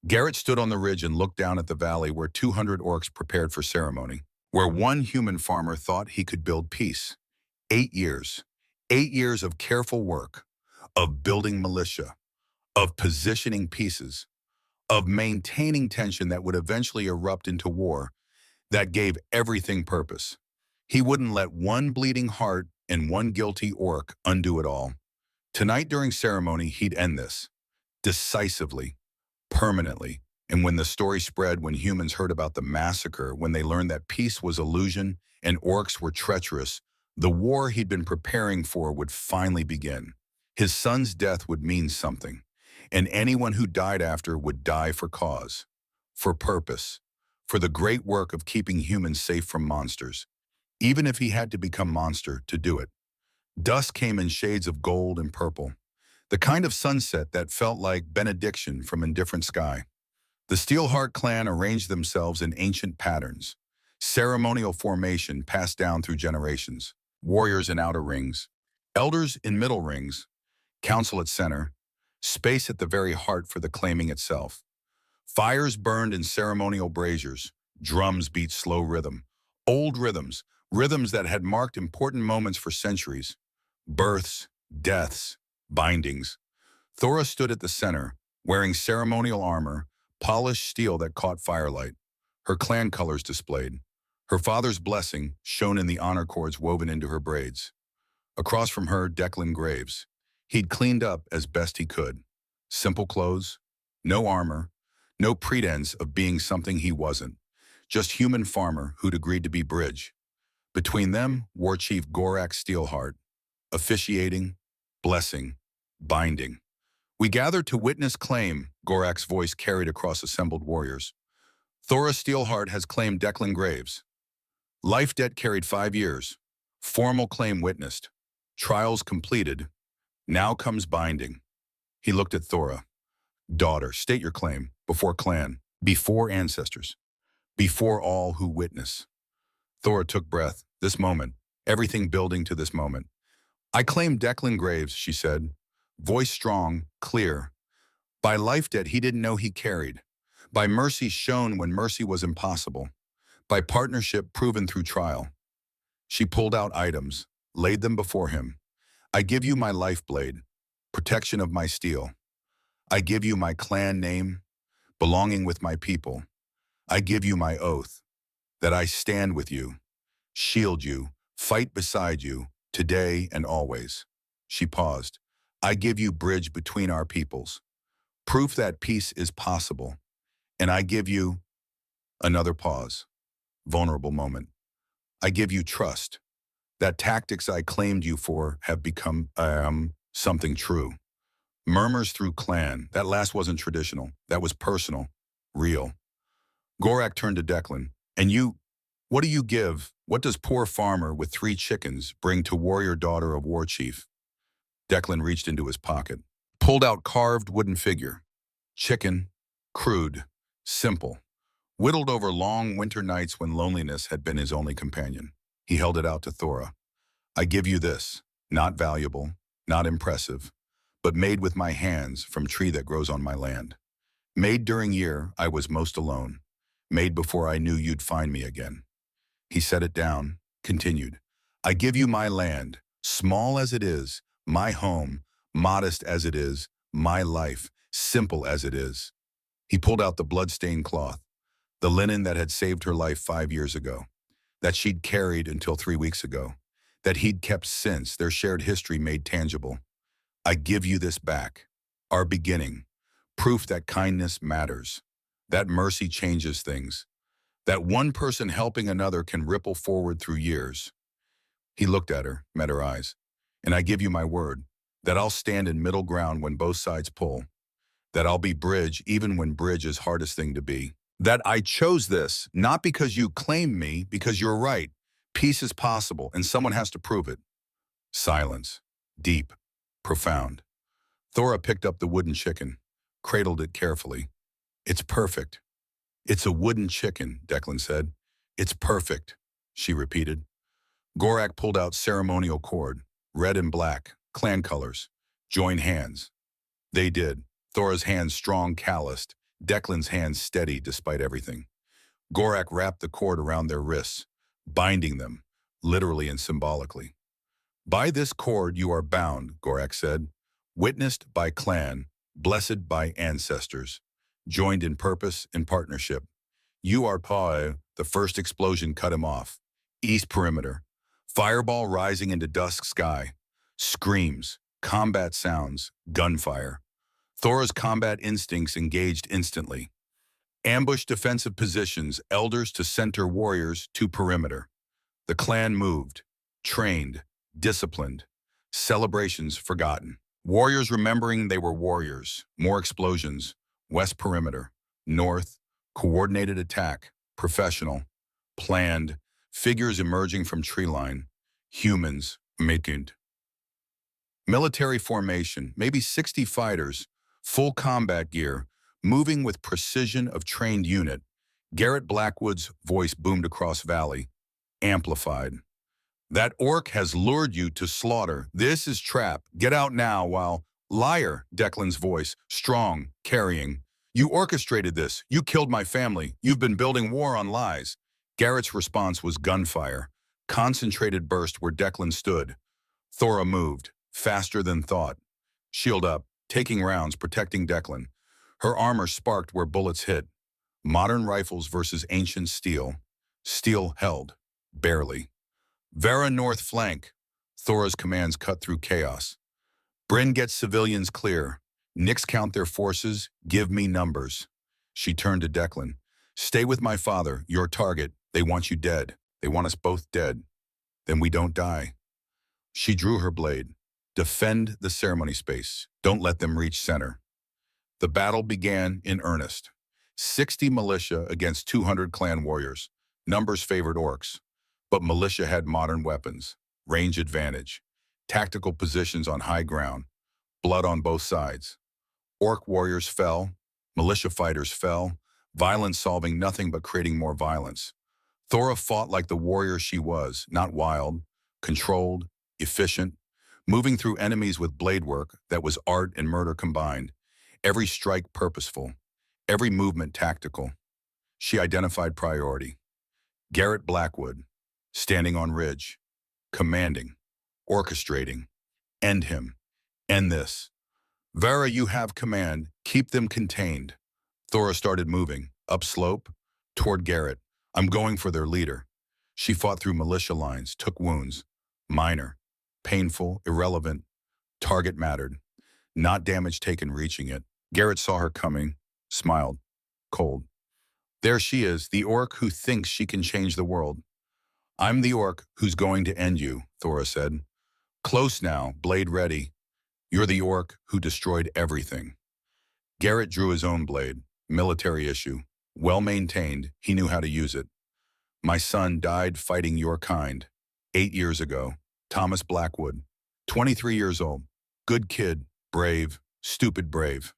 Garrett stood on the ridge and looked down at the valley where 200 orcs prepared for ceremony, where one human farmer thought he could build peace. 8 years. 8 years of careful work, of building militia, of positioning pieces, of maintaining tension that would eventually erupt into war, that gave everything purpose. He wouldn't let one bleeding heart and one guilty orc undo it all. Tonight during ceremony, he'd end this, decisively, permanently. And when the story spread, when humans heard about the massacre, when they learned that peace was illusion and orcs were treacherous, the war he'd been preparing for would finally begin. His son's death would mean something, and anyone who died after would die for cause, for purpose, for the great work of keeping humans safe from monsters, even if he had to become monster to do it. Dusk came in shades of gold and purple, the kind of sunset that felt like benediction from indifferent sky. The Steelheart clan arranged themselves in ancient patterns, ceremonial formation passed down through generations, warriors in outer rings, elders in middle rings, council at center, space at the very heart for the claiming itself. Fires burned in ceremonial braziers, drums beat slow rhythm, old rhythms, rhythms that had marked important moments for centuries, births, deaths, bindings. Thora stood at the center, wearing ceremonial armor, polished steel that caught firelight, her clan colors displayed, her father's blessing shone in the honor cords woven into her braids. Across from her, Declan Graves. He'd cleaned up as best he could. Simple clothes, no armor, no pretense of being something he wasn't. Just human farmer who'd agreed to be bridge. Between them, War Chief Gorak Steelheart, officiating, blessing, binding. We gathered to witness claim, Gorak's voice carried across assembled warriors. Thora Steelheart has claimed Declan Graves. Life debt carried 5 years. Formal claim witnessed. Trials completed. Now comes binding. He looked at Thora. Daughter, state your claim, before clan, before ancestors, before all who witness. Thora took breath. This moment, everything building to this moment. I claim Declan Graves, she said, voice strong, clear. By life debt he didn't know he carried. By mercy shown when mercy was impossible. By partnership proven through trial. She pulled out items, laid them before him. I give you my life blade, protection of my steel. I give you my clan name, belonging with my people. I give you my oath, that I stand with you, shield you, fight beside you, today and always. She paused. I give you bridge between our peoples, proof that peace is possible. And I give you another pause, vulnerable moment. I give you trust, that tactics I claimed you for have become something true. Murmurs through clan, that last wasn't traditional, that was personal, real. Gorak turned to Declan. And you, what do you give? What does poor farmer with 3 chickens bring to warrior daughter of war chief? Declan reached into his pocket, pulled out carved wooden figure. Chicken, crude, simple, whittled over long winter nights when loneliness had been his only companion. He held it out to Thora. I give you this, not valuable, not impressive, but made with my hands from tree that grows on my land. Made during year I was most alone, made before I knew you'd find me again. He set it down, continued. I give you my land, small as it is, my home, modest as it is, my life, simple as it is. He pulled out the blood-stained cloth, the linen that had saved her life 5 years ago, that she'd carried until 3 weeks ago, that he'd kept since, their shared history made tangible. I give you this back, our beginning, proof that kindness matters, that mercy changes things, that one person helping another can ripple forward through years. He looked at her, met her eyes. And I give you my word that I'll stand in middle ground when both sides pull, that I'll be bridge even when bridge is hardest thing to be. That I chose this, not because you claim me, because you're right. Peace is possible, and someone has to prove it. Silence. Deep. Profound. Thora picked up the wooden chicken, cradled it carefully. It's perfect. It's a wooden chicken, Declan said. It's perfect, she repeated. Gorak pulled out ceremonial cord, red and black, clan colors. Join hands. They did. Thora's hands strong, calloused. Declan's hands steady despite everything. Gorak wrapped the cord around their wrists, binding them, literally and symbolically. By this cord you are bound, Gorak said, witnessed by clan, blessed by ancestors, joined in purpose and partnership. You are Pae. The first explosion cut him off. East perimeter. Fireball rising into dusk sky. Screams, combat sounds, gunfire. Thora's combat instincts engaged instantly. Ambush defensive positions, elders to center, warriors to perimeter. The clan moved, trained, disciplined. Celebrations forgotten. Warriors remembering they were warriors. More explosions. West perimeter. North. Coordinated attack. Professional. Planned. Figures emerging from tree line. Humans. Making. Military formation. Maybe 60 fighters. Full combat gear. Moving with precision of trained unit. Garrett Blackwood's voice boomed across valley. Amplified. That orc has lured you to slaughter. This is trap. Get out now while... Liar, Declan's voice, strong, carrying. You orchestrated this. You killed my family. You've been building war on lies. Garrett's response was gunfire. Concentrated burst where Declan stood. Thora moved, faster than thought. Shield up, taking rounds, protecting Declan. Her armor sparked where bullets hit. Modern rifles versus ancient steel. Steel held, barely. Vera north flank. Thora's commands cut through chaos. Bryn gets civilians clear. Nix count their forces. Give me numbers. She turned to Declan. Stay with my father, your target. They want you dead. They want us both dead. Then we don't die. She drew her blade. Defend the ceremony space. Don't let them reach center. The battle began in earnest. 60 militia against 200 clan warriors. Numbers favored orcs. But militia had modern weapons. Range advantage. Tactical positions on high ground. Blood on both sides. Orc warriors fell. Militia fighters fell. Violence solving nothing but creating more violence. Thora fought like the warrior she was, not wild, controlled, efficient, moving through enemies with blade work that was art and murder combined. Every strike purposeful, every movement tactical. She identified priority. Garrett Blackwood, standing on ridge, commanding, orchestrating. End him. End this. Vera, you have command. Keep them contained. Thora started moving, upslope, toward Garrett. I'm going for their leader. She fought through militia lines, took wounds. Minor, painful, irrelevant. Target mattered. Not damage taken reaching it. Garrett saw her coming, smiled, cold. There she is, the orc who thinks she can change the world. I'm the orc who's going to end you, Thora said. Close now, blade ready. You're the orc who destroyed everything. Garrett drew his own blade, military issue. Well maintained, he knew how to use it. My son died fighting your kind. 8 years ago. Thomas Blackwood. 23 years old. Good kid, brave, stupid brave.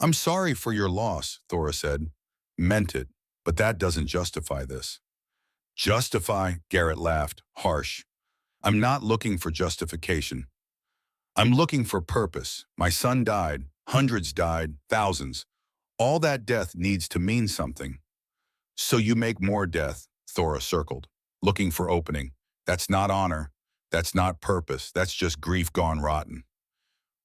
I'm sorry for your loss, Thora said. Meant it, but that doesn't justify this. Justify? Garrett laughed, harsh. I'm not looking for justification. I'm looking for purpose. My son died. Hundreds died. Thousands. All that death needs to mean something. So you make more death, Thora circled, looking for opening. That's not honor. That's not purpose. That's just grief gone rotten.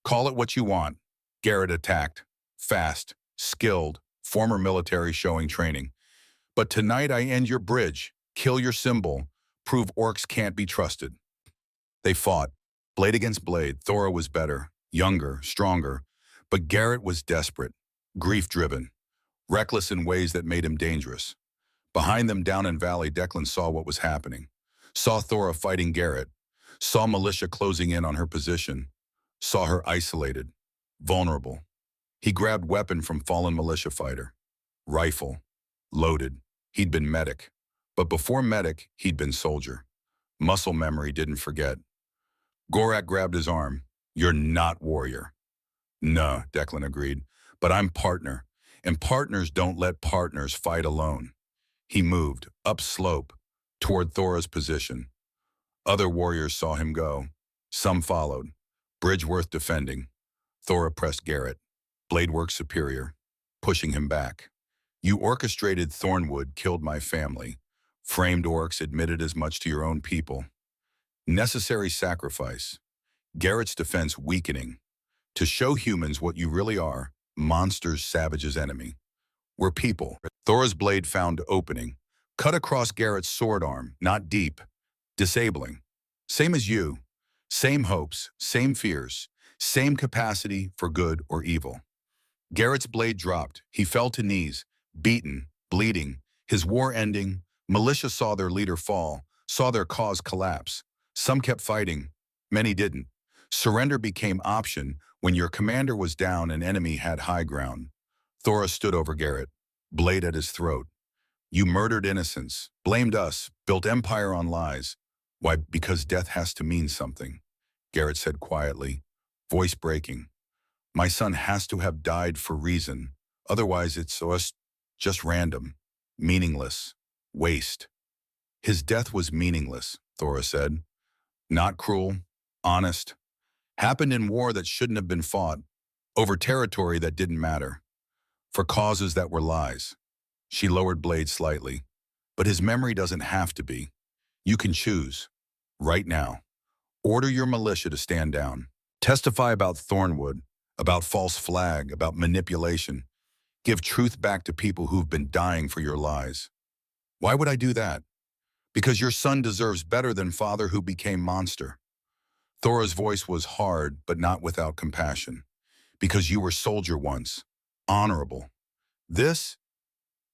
Call it what you want. Garrett attacked. Fast, skilled, former military showing training. But tonight I end your bridge, kill your symbol, prove orcs can't be trusted. They fought, blade against blade. Thora was better, younger, stronger, but Garrett was desperate, grief-driven, reckless in ways that made him dangerous. Behind them down in Valley, Declan saw what was happening, saw Thora fighting Garrett, saw militia closing in on her position, saw her isolated, vulnerable. He grabbed weapon from fallen militia fighter. Rifle. Loaded. He'd been medic. But before medic, he'd been soldier. Muscle memory didn't forget. Gorak grabbed his arm. You're not warrior. No, Declan agreed. But I'm partner. And partners don't let partners fight alone. He moved, up slope, toward Thora's position. Other warriors saw him go. Some followed. Bridgeworth defending. Thora pressed Garrett. Bladework superior. Pushing him back. You orchestrated Thornwood killed my family. Framed orcs admitted as much to your own people. Necessary sacrifice. Garrett's defense weakening. To show humans what you really are, monsters, savages, enemy. We're people. Thora's blade found opening. Cut across Garrett's sword arm, not deep. Disabling. Same as you. Same hopes, same fears, same capacity for good or evil. Garrett's blade dropped. He fell to knees, beaten, bleeding, his war ending. Militia saw their leader fall, saw their cause collapse. Some kept fighting, many didn't. Surrender became option when your commander was down and enemy had high ground. Thora stood over Garrett, blade at his throat. You murdered innocents, blamed us, built empire on lies. Why, because death has to mean something, Garrett said quietly, voice breaking. My son has to have died for reason. Otherwise it's just random, meaningless, waste. His death was meaningless, Thora said. Not cruel, honest. Happened in war that shouldn't have been fought, over territory that didn't matter, for causes that were lies. She lowered blade slightly. But his memory doesn't have to be. You can choose, right now. Order your militia to stand down. Testify about Thornwood, about false flag, about manipulation. Give truth back to people who've been dying for your lies. Why would I do that? Because your son deserves better than father who became monster. Thora's voice was hard, but not without compassion. Because you were soldier once, honorable. This,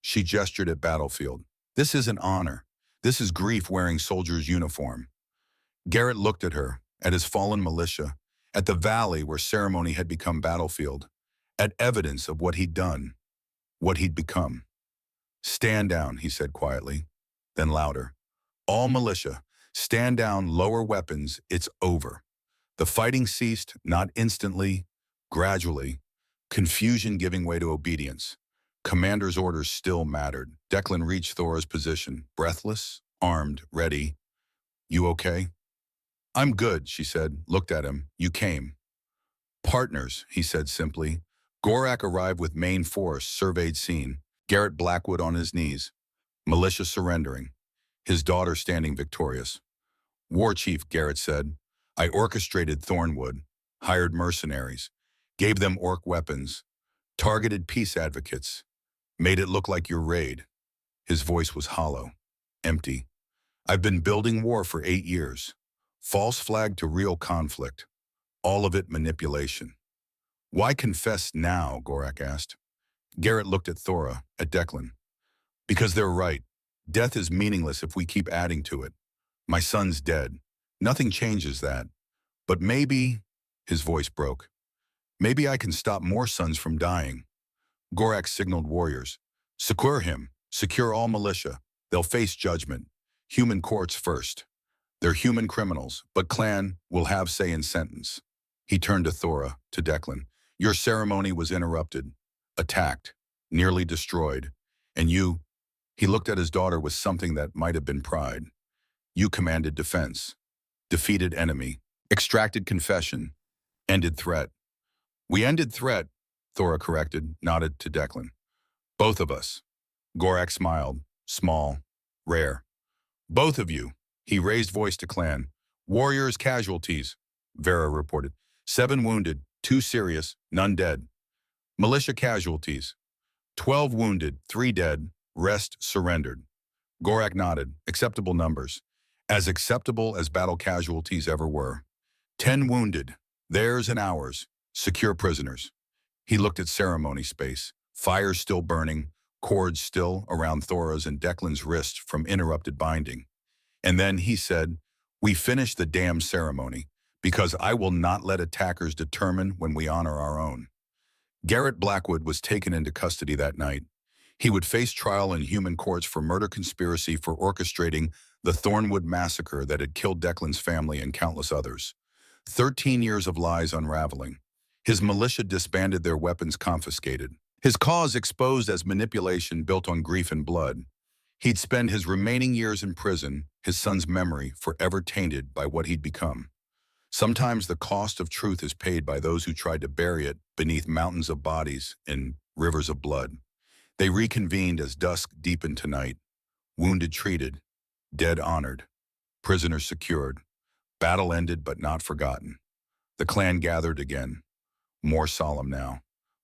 she gestured at battlefield. This isn't honor. This is grief wearing soldier's uniform. Garrett looked at her, at his fallen militia, at the valley where ceremony had become battlefield, at evidence of what he'd done, what he'd become. Stand down, he said quietly, then louder. All militia, stand down, lower weapons, it's over. The fighting ceased, not instantly, gradually, confusion giving way to obedience. Commander's orders still mattered. Declan reached Thora's position, breathless, armed, ready. You okay? I'm good, she said, looked at him. You came. Partners, he said simply. Gorak arrived with main force, surveyed scene. Garrett Blackwood on his knees. Militia surrendering. His daughter standing victorious. War chief, Garrett said. I orchestrated Thornwood, hired mercenaries, gave them orc weapons, targeted peace advocates, made it look like your raid. His voice was hollow, empty. I've been building war for 8 years. False flag to real conflict. All of it manipulation. Why confess now, Gorak asked. Garrett looked at Thora, at Declan. Because they're right. Death is meaningless if we keep adding to it. My son's dead. Nothing changes that. But maybe, his voice broke, maybe I can stop more sons from dying. Gorak signaled warriors. Secure him. Secure all militia. They'll face judgment. Human courts first. They're human criminals, but clan will have say in sentence. He turned to Thora, to Declan. Your ceremony was interrupted, attacked, nearly destroyed. And you, he looked at his daughter with something that might have been pride. You commanded defense, defeated enemy, extracted confession, ended threat. We ended threat, Thora corrected, nodded to Declan. Both of us. Gorak smiled, small, rare. Both of you. He raised voice to clan. Warriors casualties, Vera reported. 7 wounded, 2 serious, none dead. Militia casualties. 12 wounded, 3 dead, rest surrendered. Gorak nodded, acceptable numbers. As acceptable as battle casualties ever were. 10 wounded, theirs and ours, secure prisoners. He looked at ceremony space, fire still burning, cords still around Thora's and Declan's wrists from interrupted binding. And then he said, We finish the damn ceremony, because I will not let attackers determine when we honor our own. Garrett Blackwood was taken into custody that night. He would face trial in human courts for murder conspiracy for orchestrating the Thornwood massacre that had killed Declan's family and countless others. 13 years of lies unraveling. His militia disbanded, their weapons confiscated. His cause exposed as manipulation built on grief and blood. He'd spend his remaining years in prison, his son's memory forever tainted by what he'd become. Sometimes the cost of truth is paid by those who tried to bury it beneath mountains of bodies in rivers of blood. They reconvened as dusk deepened to night. Wounded treated, dead honored, prisoners secured. Battle ended but not forgotten. The clan gathered again, more solemn now.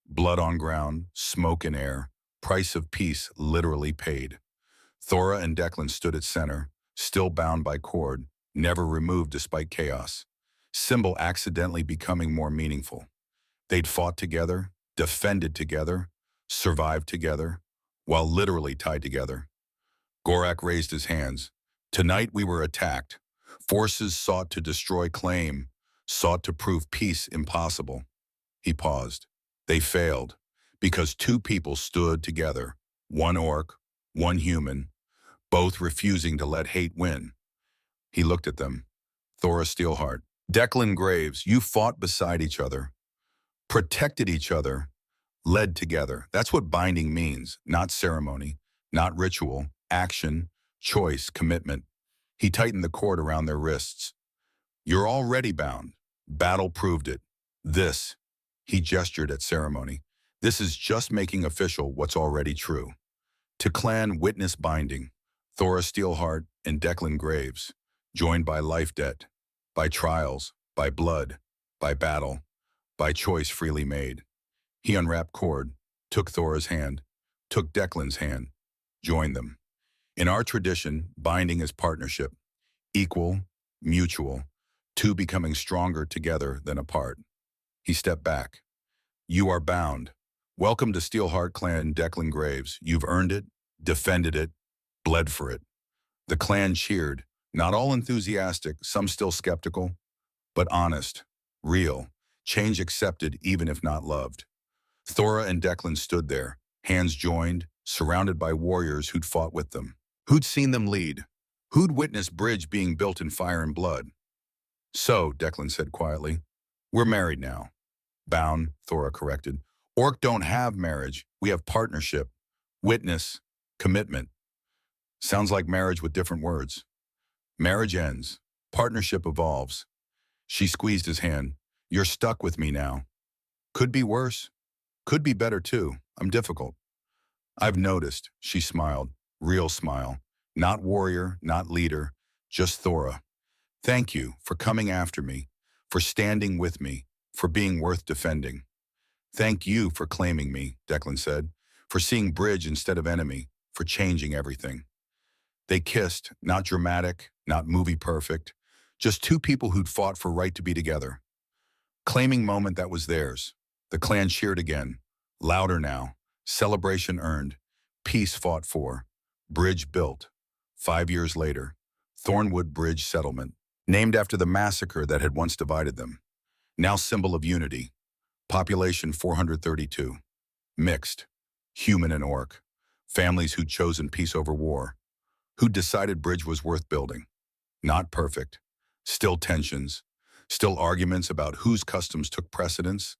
Blood on ground, smoke in air, price of peace literally paid. Thora and Declan stood at center, still bound by cord, never removed despite chaos. Symbol accidentally becoming more meaningful. They'd fought together, defended together, survived together, while literally tied together. Gorak raised his hands. Tonight we were attacked. Forces sought to destroy claim, sought to prove peace impossible. He paused. They failed, because two people stood together, one orc, one human, both refusing to let hate win. He looked at them. Thora Steelheart, Declan Graves, you fought beside each other, protected each other, led together. That's what binding means, not ceremony, not ritual, action, choice, commitment. He tightened the cord around their wrists. You're already bound. Battle proved it. This, he gestured at ceremony, this is just making official what's already true. To clan witness binding, Thora Steelheart and Declan Graves, joined by life debt, by trials, by blood, by battle, by choice freely made. He unwrapped cord, took Thora's hand, took Declan's hand, joined them. In our tradition, binding is partnership, equal, mutual, two becoming stronger together than apart. He stepped back. You are bound. Welcome to Steelheart Clan, Declan Graves. You've earned it, defended it, bled for it. The clan cheered, not all enthusiastic, some still skeptical, but honest, real, change accepted even if not loved. Thora and Declan stood there, hands joined, surrounded by warriors who'd fought with them, who'd seen them lead, who'd witnessed bridge being built in fire and blood. So, Declan said quietly, we're married now. Bound, Thora corrected. Orc don't have marriage, we have partnership, witness, commitment. Sounds like marriage with different words. Marriage ends, partnership evolves. She squeezed his hand. You're stuck with me now. Could be worse, could be better too. I'm difficult. I've noticed, she smiled, real smile. Not warrior, not leader, just Thora. Thank you for coming after me, for standing with me, for being worth defending. Thank you for claiming me, Declan said, for seeing bridge instead of enemy, for changing everything. They kissed, not dramatic, not movie perfect, just two people who'd fought for right to be together. Claiming moment that was theirs. The clan cheered again, louder now, celebration earned, peace fought for, bridge built. 5 years later, Thornwood Bridge Settlement, named after the massacre that had once divided them. Now symbol of unity. Population 432. Mixed. Human and orc. Families who'd chosen peace over war. Who'd decided bridge was worth building. Not perfect. Still tensions. Still arguments about whose customs took precedence.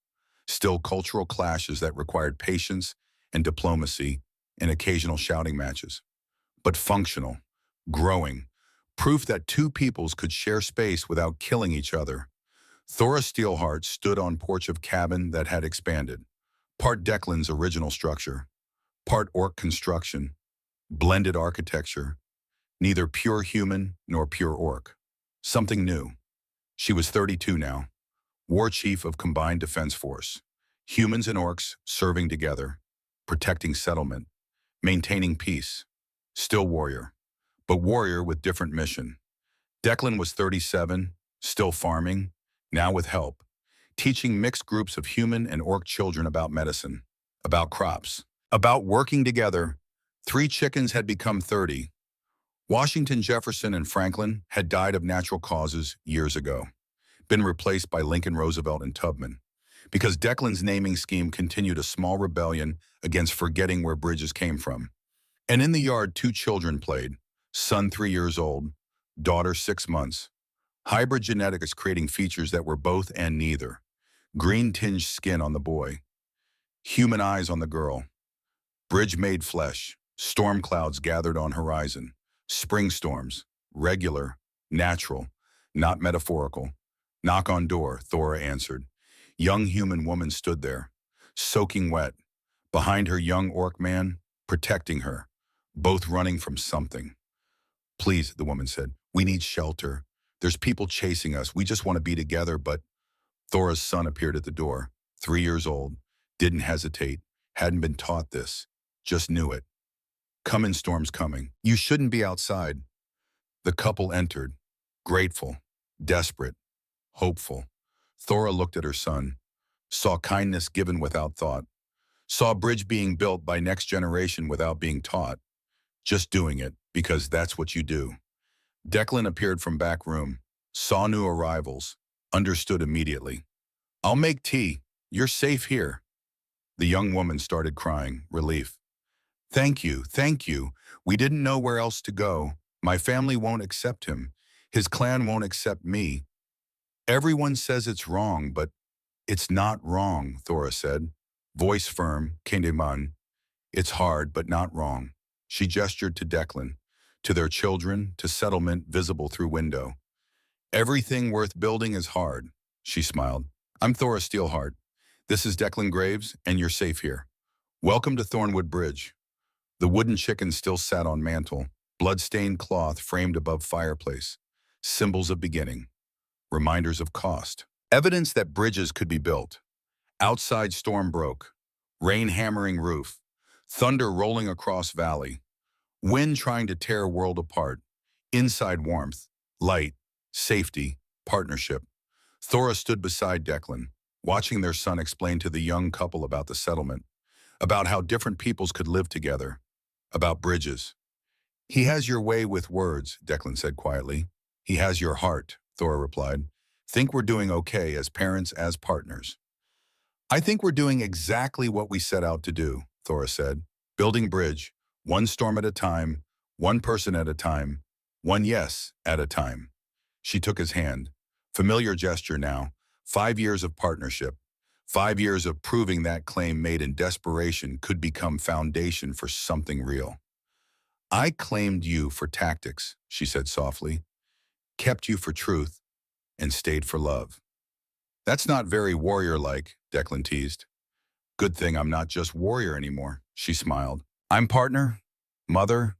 Still cultural clashes that required patience and diplomacy and occasional shouting matches. But functional. Growing. Proof that two peoples could share space without killing each other. Thora Steelheart stood on porch of cabin that had expanded. Part Declan's original structure. Part orc construction. Blended architecture. Neither pure human nor pure orc. Something new. She was 32 now. War chief of Combined Defense Force. Humans and orcs serving together. Protecting settlement. Maintaining peace. Still warrior. But warrior with different mission. Declan was 37, still farming, now with help, teaching mixed groups of human and orc children about medicine, about crops, about working together. 3 chickens had become 30. Washington, Jefferson, and Franklin had died of natural causes years ago, been replaced by Lincoln, Roosevelt, and Tubman, because Declan's naming scheme continued a small rebellion against forgetting where bridges came from. And in the yard, two children played, son 3 years old, daughter 6 months. Hybrid genetics creating features that were both and neither. Green-tinged skin on the boy, human eyes on the girl. Bridge-made flesh, storm clouds gathered on horizon. Spring storms, regular, natural, not metaphorical. Knock on door, Thora answered. Young human woman stood there, soaking wet. Behind her, young orc man, protecting her, both running from something. Please, the woman said, we need shelter. There's people chasing us. We just want to be together, but Thora's son appeared at the door, 3 years old, didn't hesitate, hadn't been taught this, just knew it. Come in, storm's coming. You shouldn't be outside. The couple entered, grateful, desperate, hopeful. Thora looked at her son, saw kindness given without thought, saw a bridge being built by next generation without being taught, just doing it because that's what you do. Declan appeared from back room, saw new arrivals, understood immediately. I'll make tea. You're safe here. The young woman started crying, relief. Thank you, thank you. We didn't know where else to go. My family won't accept him. His clan won't accept me. Everyone says it's wrong, but it's not wrong, Thora said. Voice firm, Kendeman. It's hard, but not wrong. She gestured to Declan, to their children, to settlement visible through window. Everything worth building is hard, she smiled. I'm Thora Steelheart. This is Declan Graves, and you're safe here. Welcome to Thornwood Bridge. The wooden chicken still sat on mantel, blood-stained cloth framed above fireplace. Symbols of beginning, reminders of cost. Evidence that bridges could be built. Outside storm broke, rain hammering roof, thunder rolling across valley, wind trying to tear world apart. Inside warmth, light, safety, partnership. Thora stood beside Declan, watching their son explain to the young couple about the settlement, about how different peoples could live together, about bridges. He has your way with words, Declan said quietly. He has your heart, Thora replied. Think we're doing okay as parents, as partners. I think we're doing exactly what we set out to do, Thora said. Building bridge, one storm at a time, one person at a time, one yes at a time. She took his hand. Familiar gesture now. 5 years of partnership. 5 years of proving that claim made in desperation could become foundation for something real. I claimed you for tactics, she said softly, kept you for truth, and stayed for love. That's not very warrior-like, Declan teased. Good thing I'm not just warrior anymore, she smiled. I'm partner, mother,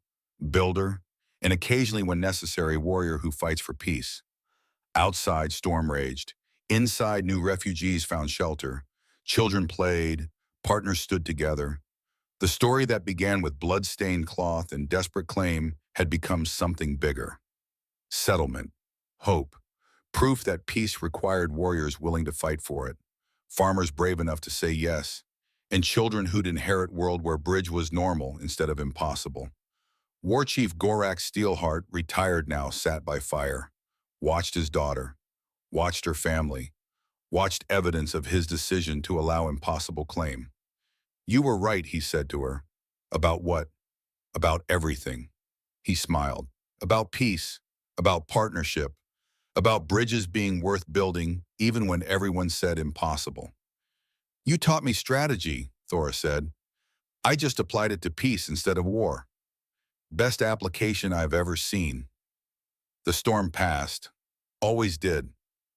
builder, and occasionally when necessary, warrior who fights for peace. Outside, storm raged. Inside, new refugees found shelter. Children played. Partners stood together. The story that began with blood-stained cloth and desperate claim had become something bigger. Settlement. Hope. Proof that peace required warriors willing to fight for it. Farmers brave enough to say yes. And children who'd inherit world where bridge was normal instead of impossible. War Chief Gorak Steelheart, retired now, sat by fire. Watched his daughter. Watched her family, watched evidence of his decision to allow impossible claim. You were right, he said to her. About what? About everything. He smiled. About peace, about partnership, about bridges being worth building even when everyone said impossible. You taught me strategy, Thora said. I just applied it to peace instead of war. Best application I've ever seen. The storm passed. Always did.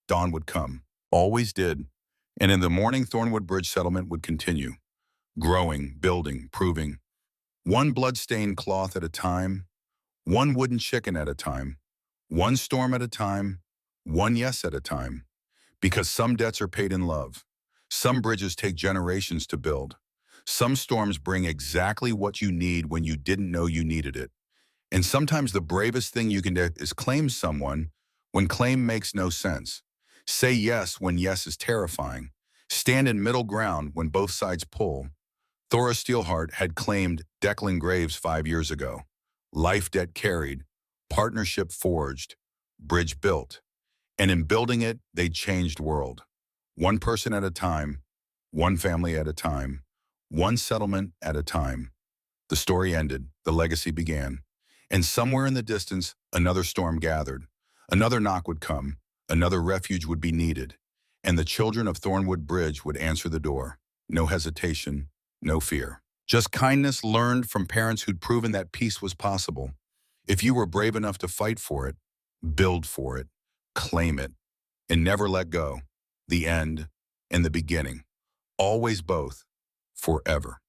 Dawn would come. Always did. And in the morning, Thornwood Bridge settlement would continue. Growing, building, proving. One blood-stained cloth at a time. One wooden chicken at a time. One storm at a time. One yes at a time. Because some debts are paid in love. Some bridges take generations to build. Some storms bring exactly what you need when you didn't know you needed it. And sometimes the bravest thing you can do is claim someone when claim makes no sense. Say yes when yes is terrifying. Stand in middle ground when both sides pull. Thora Steelheart had claimed Declan Graves 5 years ago. Life debt carried, Partnership forged, bridge built, and in building it, they changed world. One person at a time, one family at a time, one settlement at a time. The story ended, the legacy began. And somewhere in the distance, another storm gathered. Another knock would come, another refuge would be needed, and the children of Thornwood Bridge would answer the door. No hesitation, no fear. Just kindness learned from parents who'd proven that peace was possible. If you were brave enough to fight for it, build for it, claim it, and never let go. The end and the beginning. Always both, forever.